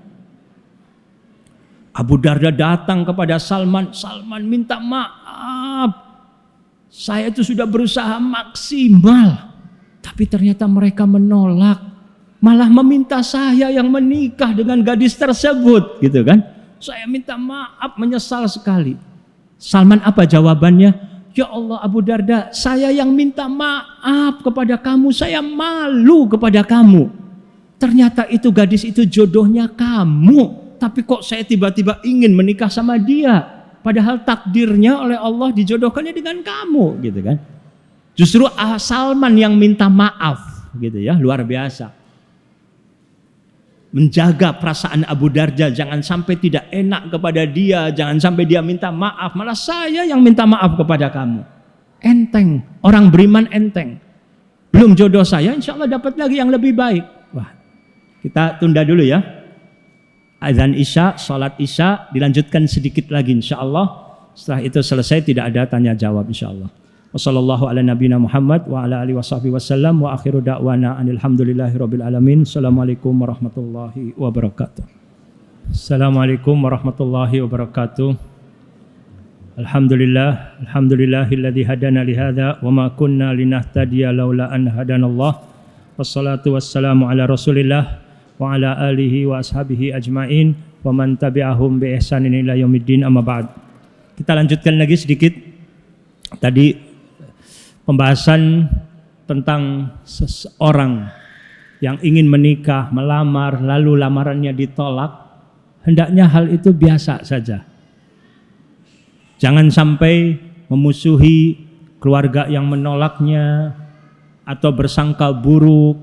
Abu Darda datang kepada Salman, Salman minta maaf. Saya itu sudah berusaha maksimal, tapi ternyata mereka menolak. Malah meminta saya yang menikah dengan gadis tersebut gitu kan. Saya minta maaf, menyesal sekali. Salman apa jawabannya? Ya Allah Abu Darda, saya yang minta maaf kepada kamu, saya malu kepada kamu. Ternyata itu gadis itu jodohnya kamu, tapi kok saya tiba-tiba ingin menikah sama dia, padahal takdirnya oleh Allah dijodohkannya dengan kamu gitu kan. Justru Salman yang minta maaf gitu ya, luar biasa. Menjaga perasaan Abu Darda, jangan sampai tidak enak kepada dia, jangan sampai dia minta maaf, malah saya yang minta maaf kepada kamu. Enteng, orang beriman enteng. Belum jodoh saya, insya Allah dapat lagi yang lebih baik. Wah, kita tunda dulu ya. Azan Isya, sholat Isya, dilanjutkan sedikit lagi insya Allah. Setelah itu selesai, tidak ada tanya jawab insya Allah. Wassallallahu ala nabiyina Muhammad wa ala alihi wasahbihi wasallam wa akhiru da'wana alhamdulillahi rabbil alamin. Assalamualaikum warahmatullahi wabarakatuh. Assalamualaikum warahmatullahi wabarakatuh. Alhamdulillahilladzi hadana li hadza wa ma kunna linahtadiya laula an hadanallah. Wassalatu wassalamu ala Rasulillah wa ala alihi wa ashabihi ajmain wa man tabi'ahum bi ihsanin ila yaumiddin, amma ba'd. Kita lanjutkan lagi sedikit. Tadi pembahasan tentang seseorang yang ingin menikah, melamar, lalu lamarannya ditolak. Hendaknya hal itu biasa saja. Jangan sampai memusuhi keluarga yang menolaknya, atau bersangka buruk,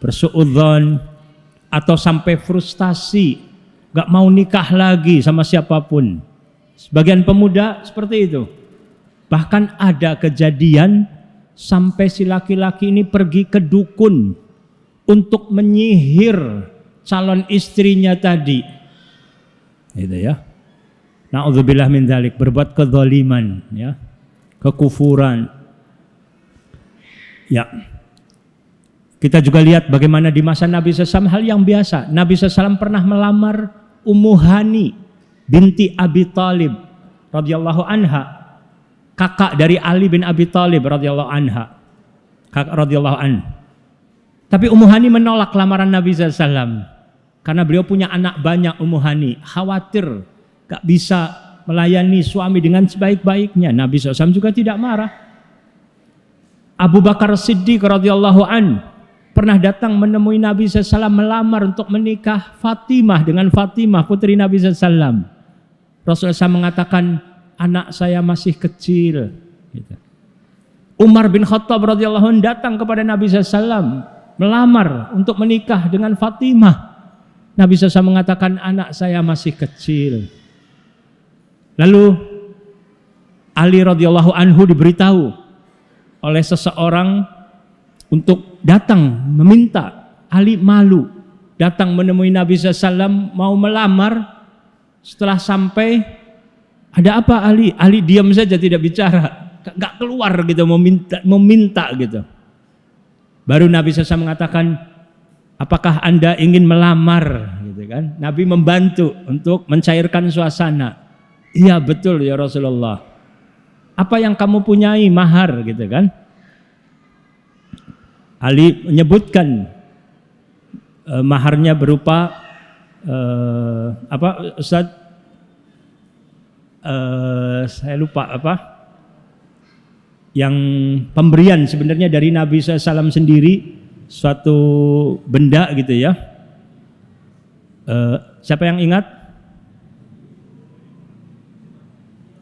bersuudzon, atau sampai frustasi, gak mau nikah lagi sama siapapun. Sebagian pemuda seperti itu. Bahkan ada kejadian sampai si laki-laki ini pergi ke dukun untuk menyihir calon istrinya tadi. Itu ya. Na'udzubillah min dzalik, berbuat kezaliman ya, kekufuran. Ya. Kita juga lihat bagaimana di masa Nabi SAW hal yang biasa. Nabi SAW pernah melamar Ummu Hani binti Abi Thalib radhiyallahu anha, kakak dari Ali bin Abi Thalib radhiyallahu anha, kakak radhiyallahu an. Tapi Ummu Hani menolak lamaran Nabi SAW karena beliau punya anak banyak. Ummu Hani khawatir gak bisa melayani suami dengan sebaik-baiknya. Nabi SAW juga tidak marah. Abu Bakar Siddiq radhiyallahu an pernah datang menemui Nabi SAW melamar untuk menikah Fatimah dengan Fatimah putri Nabi SAW. Rasulullah SAW mengatakan, anak saya masih kecil. Gitu. Umar bin Khattab radhiyallahu an datang kepada Nabi SAW melamar untuk menikah dengan Fatimah. Nabi SAW mengatakan, anak saya masih kecil. Lalu Ali radhiyallahu anhu diberitahu oleh seseorang untuk datang meminta. Ali malu datang menemui Nabi SAW mau melamar. Setelah sampai, ada apa Ali? Ali diam saja, tidak bicara, gak keluar gitu, meminta gitu. Baru Nabi SAW mengatakan, apakah Anda ingin melamar? Gitu kan? Nabi membantu untuk mencairkan suasana. Iya betul ya Rasulullah. Apa yang kamu punyai mahar gitu kan? Ali menyebutkan maharnya berupa apa Ustaz? Saya lupa apa? Yang pemberian sebenarnya dari Nabi SAW sendiri, suatu benda gitu ya. Siapa yang ingat?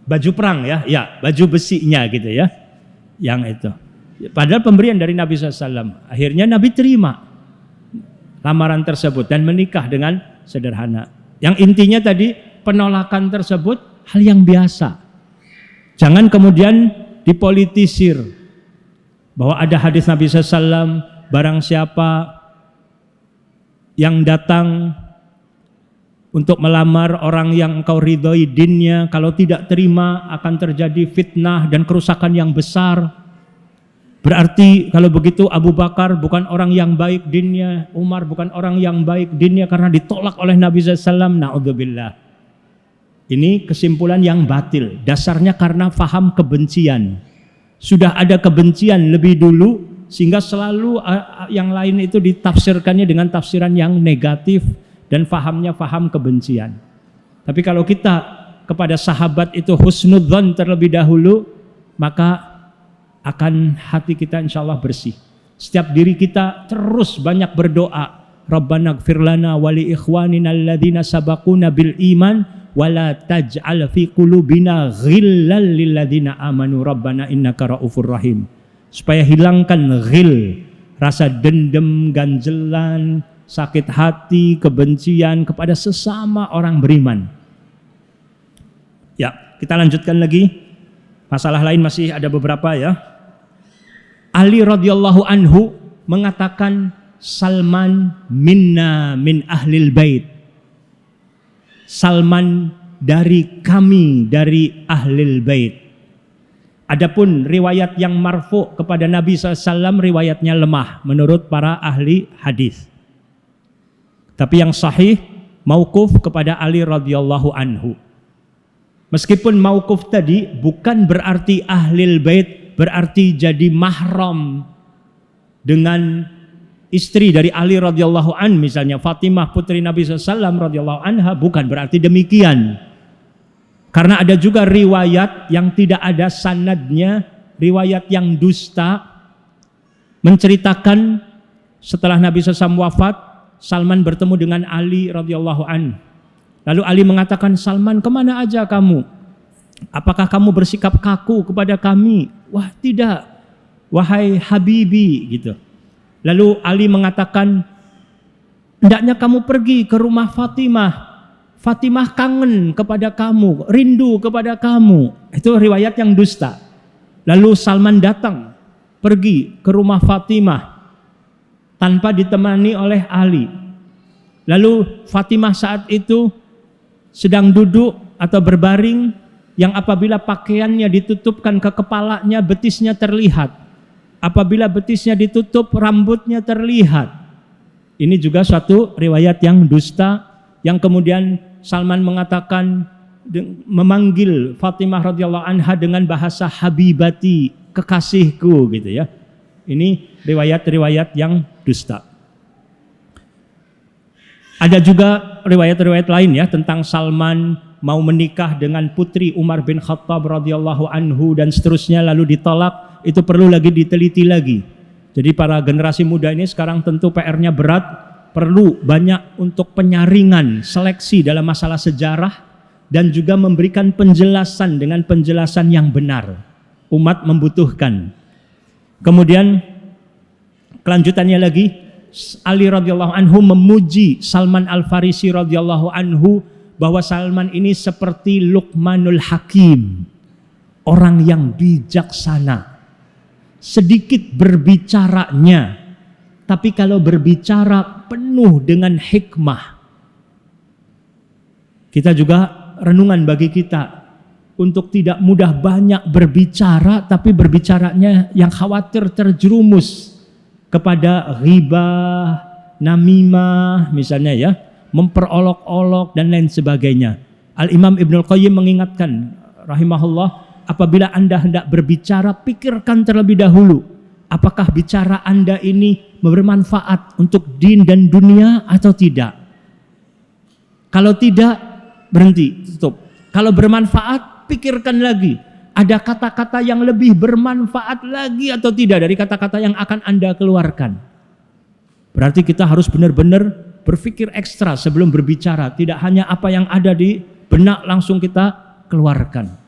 Baju perang ya, ya baju besinya gitu ya, yang itu. Padahal pemberian dari Nabi SAW. Akhirnya Nabi terima lamaran tersebut dan menikah dengan sederhana. Yang intinya tadi penolakan tersebut hal yang biasa. Jangan kemudian dipolitisir bahwa ada hadis Nabi SAW, barang siapa yang datang untuk melamar orang yang engkau ridhoi dinnya, kalau tidak terima akan terjadi fitnah dan kerusakan yang besar. Berarti kalau begitu Abu Bakar bukan orang yang baik dinnya, Umar bukan orang yang baik dinnya karena ditolak oleh Nabi SAW. Na'udzubillah. Ini kesimpulan yang batil, dasarnya karena faham kebencian. Sudah ada kebencian lebih dulu sehingga selalu yang lain itu ditafsirkannya dengan tafsiran yang negatif dan fahamnya faham kebencian. Tapi kalau kita kepada sahabat itu husnudzon terlebih dahulu, maka akan hati kita insya Allah bersih. Setiap diri kita terus banyak berdoa, Rabbana gfir lana wa li ikhwanina alladhina sabaquna bil iman wa la taj'al fi qulubina ghillal lil ladzina amanu rabbana innaka raufur rahim. Supaya hilangkan ghil, rasa dendam, ganjelan, sakit hati, kebencian kepada sesama orang beriman. Ya, kita lanjutkan lagi. Masalah lain masih ada beberapa ya. Ali radhiyallahu anhu mengatakan, Salman minna min ahlil bait. Salman dari kami, dari ahlil bait. Adapun riwayat yang marfu kepada Nabi SAW, riwayatnya lemah menurut para ahli hadis. Tapi yang sahih mauquf kepada Ali radhiyallahu anhu. Meskipun mauquf tadi bukan berarti ahlil bait berarti jadi mahram dengan istri dari Ali radhiyallahu an, misalnya Fatimah putri Nabi SAW radhiyallahu anha, bukan berarti demikian. Karena ada juga riwayat yang tidak ada sanadnya, riwayat yang dusta, menceritakan setelah Nabi SAW wafat, Salman bertemu dengan Ali radhiyallahu an. Lalu Ali mengatakan, Salman, kemana aja kamu? Apakah kamu bersikap kaku kepada kami? Wah, tidak, wahai Habibi, gitu. Lalu Ali mengatakan, hendaknya kamu pergi ke rumah Fatimah. Fatimah kangen kepada kamu, rindu kepada kamu. Itu riwayat yang dusta. Lalu Salman datang, pergi ke rumah Fatimah tanpa ditemani oleh Ali. Lalu Fatimah saat itu sedang duduk atau berbaring, yang apabila pakaiannya ditutupkan ke kepalanya, betisnya terlihat. Apabila betisnya ditutup, rambutnya terlihat. Ini juga suatu riwayat yang dusta, yang kemudian Salman mengatakan, memanggil Fatimah radhiyallahu anha dengan bahasa habibati, kekasihku, gitu ya. Ini riwayat-riwayat yang dusta. Ada juga riwayat-riwayat lain ya tentang Salman mau menikah dengan putri Umar bin Khattab radhiyallahu anhu dan seterusnya lalu ditolak, itu perlu lagi diteliti lagi. Jadi para generasi muda ini sekarang tentu PR-nya berat, perlu banyak untuk penyaringan, seleksi dalam masalah sejarah dan juga memberikan penjelasan dengan penjelasan yang benar. Umat membutuhkan. Kemudian kelanjutannya lagi, Ali radhiyallahu anhu memuji Salman Al-Farisi radhiyallahu anhu bahwa Salman ini seperti Luqmanul Hakim, orang yang bijaksana. Sedikit berbicaranya, tapi kalau berbicara penuh dengan hikmah. Kita juga renungan bagi kita untuk tidak mudah banyak berbicara, tapi berbicaranya yang khawatir terjerumus kepada ghibah, namimah misalnya ya, memperolok-olok dan lain sebagainya. Al-Imam Ibnul Qayyim mengingatkan rahimahullah, apabila Anda hendak berbicara, pikirkan terlebih dahulu apakah bicara Anda ini bermanfaat untuk din dan dunia atau tidak. Kalau tidak, berhenti, tutup. Kalau bermanfaat, pikirkan lagi, ada kata-kata yang lebih bermanfaat lagi atau tidak dari kata-kata yang akan Anda keluarkan. Berarti kita harus benar-benar berpikir ekstra sebelum berbicara, tidak hanya apa yang ada di benak langsung kita keluarkan.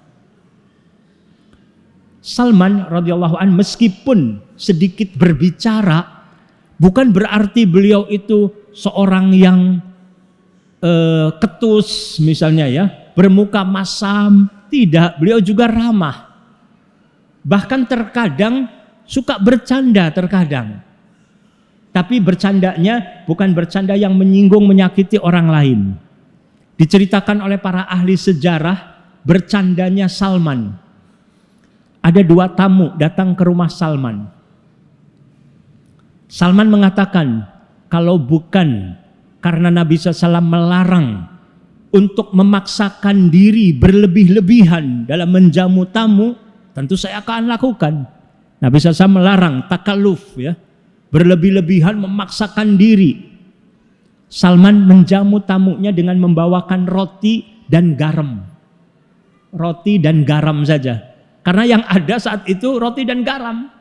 Salman radhiyallahu anhu meskipun sedikit berbicara, bukan berarti beliau itu seorang yang ketus misalnya ya, bermuka masam, tidak, beliau juga ramah. Bahkan terkadang suka bercanda terkadang. Tapi bercandanya bukan bercanda yang menyinggung, menyakiti orang lain. Diceritakan oleh para ahli sejarah bercandanya Salman. Ada 2 tamu datang ke rumah Salman. Salman mengatakan, kalau bukan karena Nabi SAW melarang untuk memaksakan diri berlebih-lebihan dalam menjamu tamu, tentu saya akan lakukan. Nabi SAW melarang takalluf ya, berlebih-lebihan memaksakan diri. Salman menjamu tamunya dengan membawakan roti dan garam. Roti dan garam saja. Karena yang ada saat itu roti dan garam.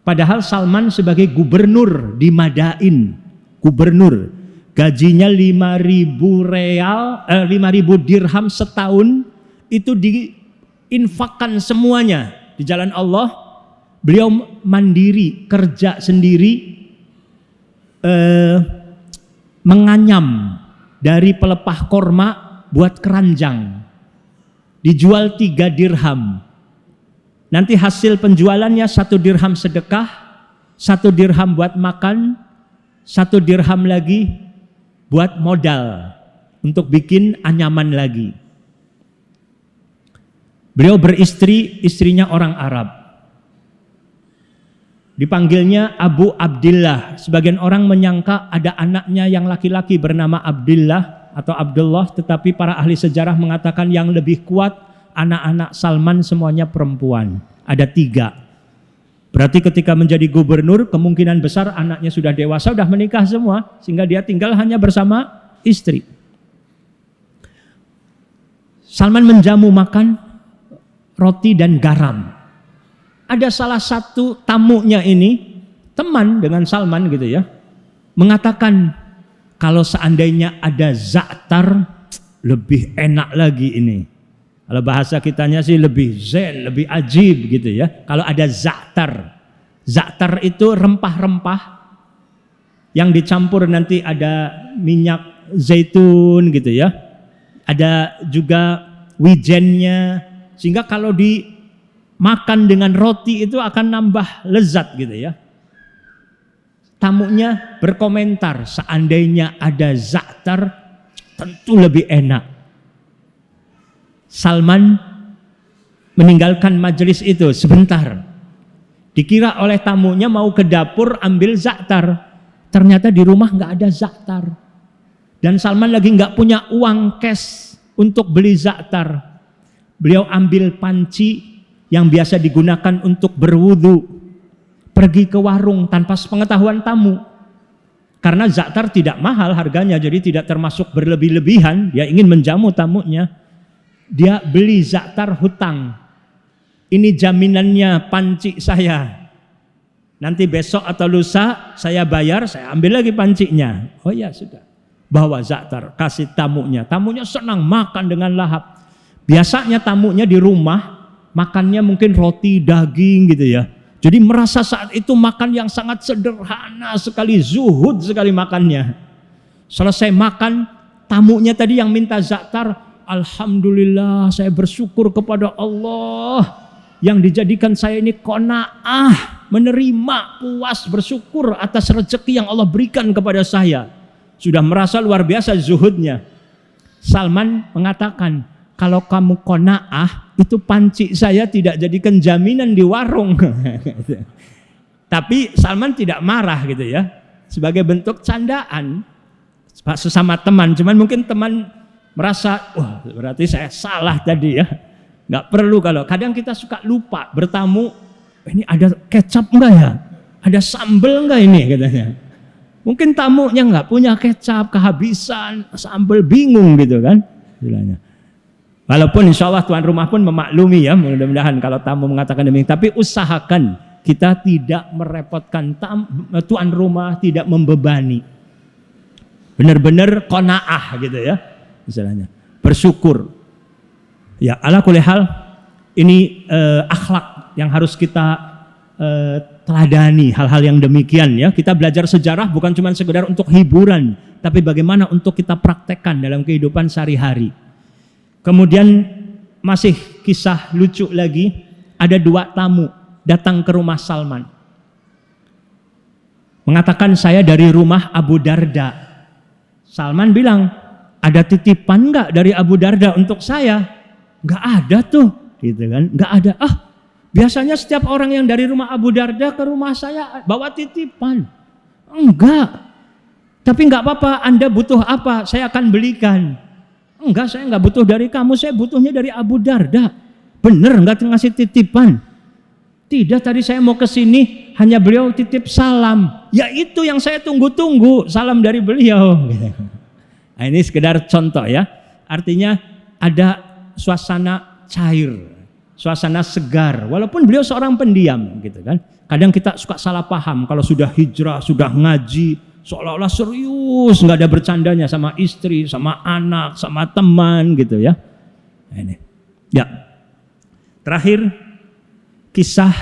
Padahal Salman sebagai gubernur di Madain, gubernur, gajinya 5.000 dirham setahun, itu diinfakkan semuanya di jalan Allah. Beliau mandiri, kerja sendiri, menganyam dari pelepah korma buat keranjang. Dijual 3 dirham. Nanti hasil penjualannya 1 dirham sedekah, 1 dirham buat makan, 1 dirham lagi buat modal untuk bikin anyaman lagi. Beliau beristri, istrinya orang Arab. Dipanggilnya Abu Abdillah. Sebagian orang menyangka ada anaknya yang laki-laki bernama Abdillah atau Abdullah, tetapi para ahli sejarah mengatakan yang lebih kuat, anak-anak Salman semuanya perempuan. Ada 3. Berarti ketika menjadi gubernur, kemungkinan besar anaknya sudah dewasa, sudah menikah semua, sehingga dia tinggal hanya bersama istri. Salman menjamu makan roti dan garam. Ada salah satu tamunya ini, teman dengan Salman gitu ya, mengatakan, kalau seandainya ada za'tar, lebih enak lagi ini. Kalau bahasa kitanya sih lebih zen, lebih ajib gitu ya. Kalau ada za'tar. Za'tar itu rempah-rempah yang dicampur, nanti ada minyak zaitun gitu ya. Ada juga wijennya, sehingga kalau dimakan dengan roti itu akan nambah lezat gitu ya. Tamunya berkomentar, seandainya ada za'tar tentu lebih enak. Salman meninggalkan majelis itu sebentar. Dikira oleh tamunya mau ke dapur ambil za'tar. Ternyata di rumah nggak ada za'tar. Dan Salman lagi nggak punya uang cash untuk beli za'tar. Beliau ambil panci yang biasa digunakan untuk berwudu, pergi ke warung tanpa sepengetahuan tamu. Karena za'tar tidak mahal harganya, jadi tidak termasuk berlebih-lebihan. Dia ingin menjamu tamunya. Dia beli za'tar hutang. Ini jaminannya panci saya. Nanti besok atau lusa saya bayar, saya ambil lagi pancinya. Oh ya sudah. Bawa za'tar, kasih tamunya. Tamunya senang makan dengan lahap. Biasanya tamunya di rumah makannya mungkin roti, daging gitu ya. Jadi merasa saat itu makan yang sangat sederhana sekali, zuhud sekali makannya. Selesai makan, tamunya tadi yang minta za'tar, alhamdulillah saya bersyukur kepada Allah yang dijadikan saya ini qanaah, menerima, puas, bersyukur atas rezeki yang Allah berikan kepada saya. Sudah merasa luar biasa zuhudnya. Salman mengatakan, kalau kamu qanaah, itu panci saya tidak jadikan jaminan di warung. Tapi Salman tidak marah gitu ya. Sebagai bentuk candaan sesama teman. Cuman mungkin teman merasa, wah berarti saya salah tadi ya. Nggak perlu, kalau kadang kita suka lupa bertamu, ini ada kecap enggak ya? Ada sambal enggak ini katanya. Mungkin tamunya nggak punya kecap, kehabisan sambal, bingung gitu kan. Bilangnya. Walaupun insya Allah tuan rumah pun memaklumi ya, mudah-mudahan kalau tamu mengatakan demikian. Tapi usahakan kita tidak merepotkan tuan rumah, tidak membebani. Benar-benar qanaah gitu ya, misalnya bersyukur. Ya ala kulli hal, ini akhlak yang harus kita teladani, hal-hal yang demikian ya. Kita belajar sejarah bukan cuma sekedar untuk hiburan, tapi bagaimana untuk kita praktekkan dalam kehidupan sehari-hari. Kemudian masih kisah lucu lagi, ada 2 tamu datang ke rumah Salman. Mengatakan saya dari rumah Abu Darda. Salman bilang, ada titipan enggak dari Abu Darda untuk saya? Enggak ada tuh, gitu kan? Enggak ada. Biasanya setiap orang yang dari rumah Abu Darda ke rumah saya bawa titipan. Enggak. Tapi enggak apa-apa, Anda butuh apa? Saya akan belikan. Enggak, saya enggak butuh dari kamu, saya butuhnya dari Abu Darda. Bener enggak ngasih titipan? Tidak, tadi saya mau ke sini hanya beliau titip salam. Ya itu yang saya tunggu-tunggu, salam dari beliau. Nah, ini sekedar contoh ya. Artinya ada suasana cair, suasana segar. Walaupun beliau seorang pendiam gitu kan. Kadang kita suka salah paham kalau sudah hijrah, sudah ngaji, seolah-olah serius, nggak ada bercandanya sama istri, sama anak, sama teman gitu ya. Nah, ini. Ya. Terakhir kisah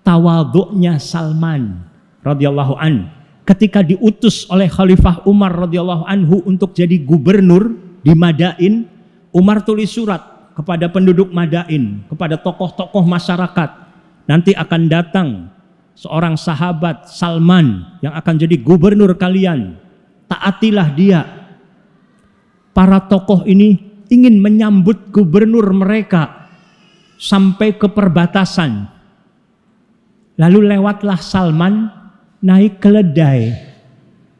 tawadhu'nya Salman radhiyallahu an ketika diutus oleh Khalifah Umar radhiyallahu anhu untuk jadi gubernur di Madain. Umar tulis surat kepada penduduk Madain, kepada tokoh-tokoh masyarakat. Nanti akan datang seorang sahabat Salman yang akan jadi gubernur kalian, taatilah dia. Para tokoh ini ingin menyambut gubernur mereka sampai ke perbatasan. Lalu lewatlah Salman naik keledai.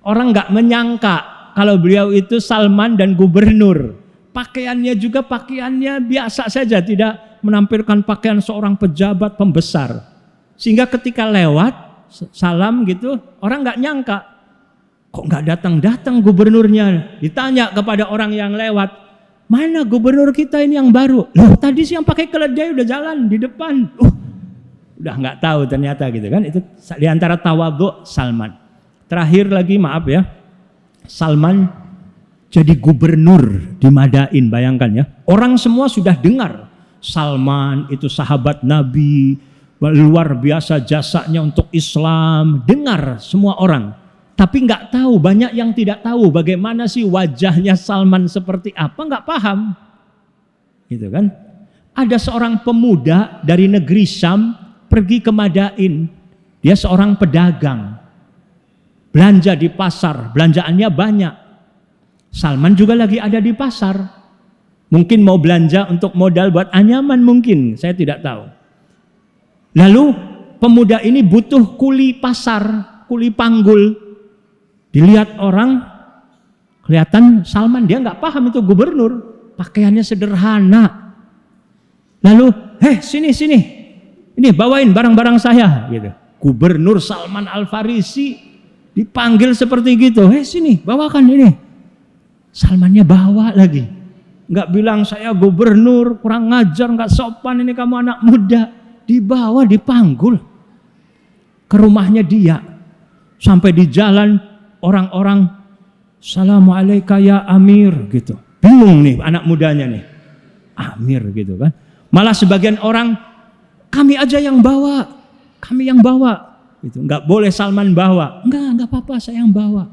Orang nggak menyangka kalau beliau itu Salman dan gubernur. Pakaiannya juga pakaiannya biasa saja, tidak menampilkan pakaian seorang pejabat pembesar. Sehingga ketika lewat salam gitu, orang nggak nyangka, kok nggak datang-datang gubernurnya. Ditanya kepada orang yang lewat, mana gubernur kita ini yang baru? Loh tadi sih yang pakai keledai udah jalan di depan. Udah nggak tahu ternyata gitu kan. Itu diantara tawadhu Salman. Terakhir lagi maaf ya, Salman jadi gubernur di Madain, bayangkan ya. Orang semua sudah dengar Salman itu sahabat Nabi, luar biasa jasanya untuk Islam, dengar semua orang. Tapi nggak tahu, banyak yang tidak tahu bagaimana sih wajahnya Salman seperti apa, nggak paham, gitu kan? Ada seorang pemuda dari negeri Syam pergi ke Madain, dia seorang pedagang, belanja di pasar, belanjaannya banyak. Salman juga lagi ada di pasar, mungkin mau belanja untuk modal buat anyaman mungkin, saya tidak tahu. Lalu pemuda ini butuh kuli pasar, kuli panggul. Dilihat orang, kelihatan Salman, dia nggak paham itu gubernur, pakaiannya sederhana. Lalu, sini, ini bawain barang-barang saya, gitu. Gubernur Salman Al Farisi Dipanggil seperti gitu, sini bawakan ini. Salmannya bawa lagi. Nggak bilang saya gubernur, kurang ngajar, nggak sopan, ini kamu anak muda. Dibawa, dipanggul ke rumahnya dia. Sampai di jalan orang-orang, Assalamualaikum ya Amir gitu. Bingung nih anak mudanya nih. Amir gitu kan. Malah sebagian orang, kami aja yang bawa, kami yang bawa. Gitu. Nggak boleh Salman bawa. Enggak apa-apa, saya yang bawa.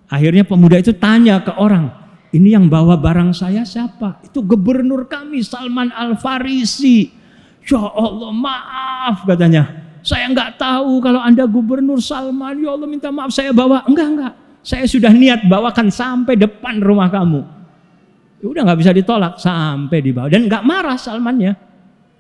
Akhirnya pemuda itu tanya ke orang, ini yang bawa barang saya siapa? Itu gubernur kami, Salman Al-Farisi. Ya Allah, maaf katanya. Saya nggak tahu kalau Anda gubernur Salman. Ya Allah, minta maaf, saya bawa. Enggak. Saya sudah niat bawakan sampai depan rumah kamu. Ya udah nggak bisa ditolak, sampai dibawa. Dan nggak marah Salmannya.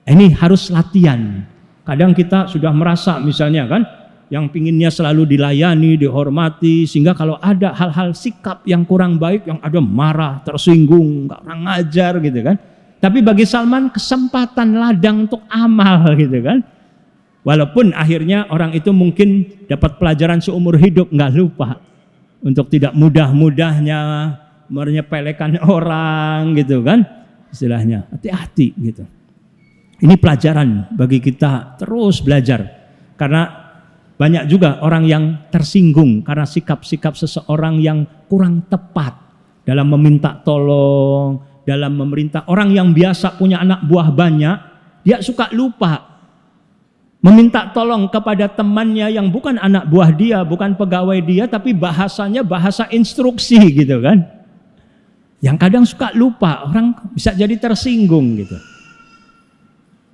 Ini harus latihan. Kadang kita sudah merasa misalnya kan, yang pinginnya selalu dilayani, dihormati, sehingga kalau ada hal-hal sikap yang kurang baik, yang ada marah, tersinggung, nggak orang ngajar gitu kan. Tapi bagi Salman kesempatan ladang untuk amal gitu kan. Walaupun akhirnya orang itu mungkin dapat pelajaran seumur hidup, nggak lupa untuk tidak mudah-mudahnya menyepelekan orang gitu kan. Istilahnya hati-hati gitu. Ini pelajaran bagi kita terus belajar. Karena banyak juga orang yang tersinggung karena sikap-sikap seseorang yang kurang tepat dalam meminta tolong, dalam memerintah. Orang yang biasa punya anak buah banyak, dia suka lupa meminta tolong kepada temannya yang bukan anak buah dia, bukan pegawai dia, tapi bahasanya bahasa instruksi gitu kan. Yang kadang suka lupa, orang bisa jadi tersinggung gitu.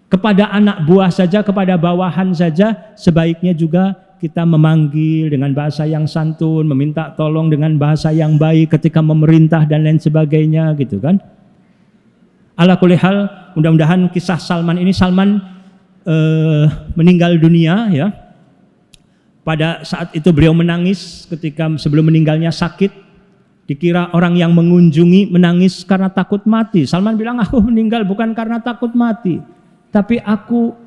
Kepada anak buah saja, kepada bawahan saja, sebaiknya juga kita memanggil dengan bahasa yang santun, meminta tolong dengan bahasa yang baik ketika memerintah dan lain sebagainya gitu kan. Ala kulli hal, mudah-mudahan kisah Salman ini, Salman meninggal dunia ya. Pada saat itu beliau menangis ketika sebelum meninggalnya sakit. Dikira orang yang mengunjungi menangis karena takut mati. Salman bilang, aku meninggal bukan karena takut mati, tapi aku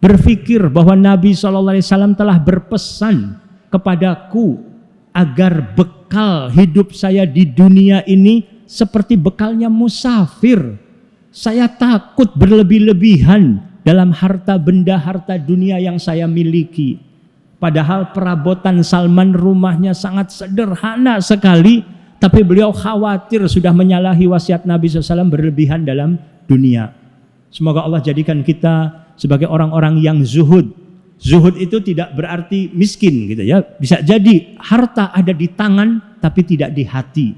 berpikir bahwa Nabi SAW telah berpesan kepadaku agar bekal hidup saya di dunia ini seperti bekalnya musafir. Saya takut berlebih-lebihan dalam harta benda, harta dunia yang saya miliki. Padahal perabotan Salman rumahnya sangat sederhana sekali, tapi beliau khawatir sudah menyalahi wasiat Nabi SAW berlebihan dalam dunia. Semoga Allah jadikan kita sebagai orang-orang yang zuhud. Zuhud itu tidak berarti miskin gitu ya. Bisa jadi harta ada di tangan tapi tidak di hati.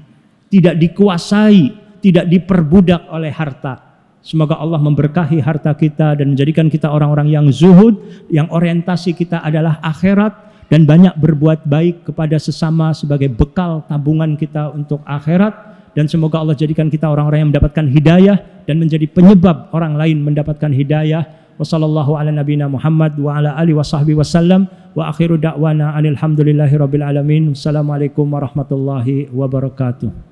Tidak dikuasai, tidak diperbudak oleh harta. Semoga Allah memberkahi harta kita dan menjadikan kita orang-orang yang zuhud, yang orientasi kita adalah akhirat, dan banyak berbuat baik kepada sesama sebagai bekal tabungan kita untuk akhirat. Dan semoga Allah jadikan kita orang-orang yang mendapatkan hidayah dan menjadi penyebab orang lain mendapatkan hidayah. Wassallallahu ala nabiyina Muhammad wa ala alihi wasahbihi wasallam wa akhiru da'wana anil hamdulillahi rabbil alamin. Wassalamualaikum warahmatullahi wabarakatuh.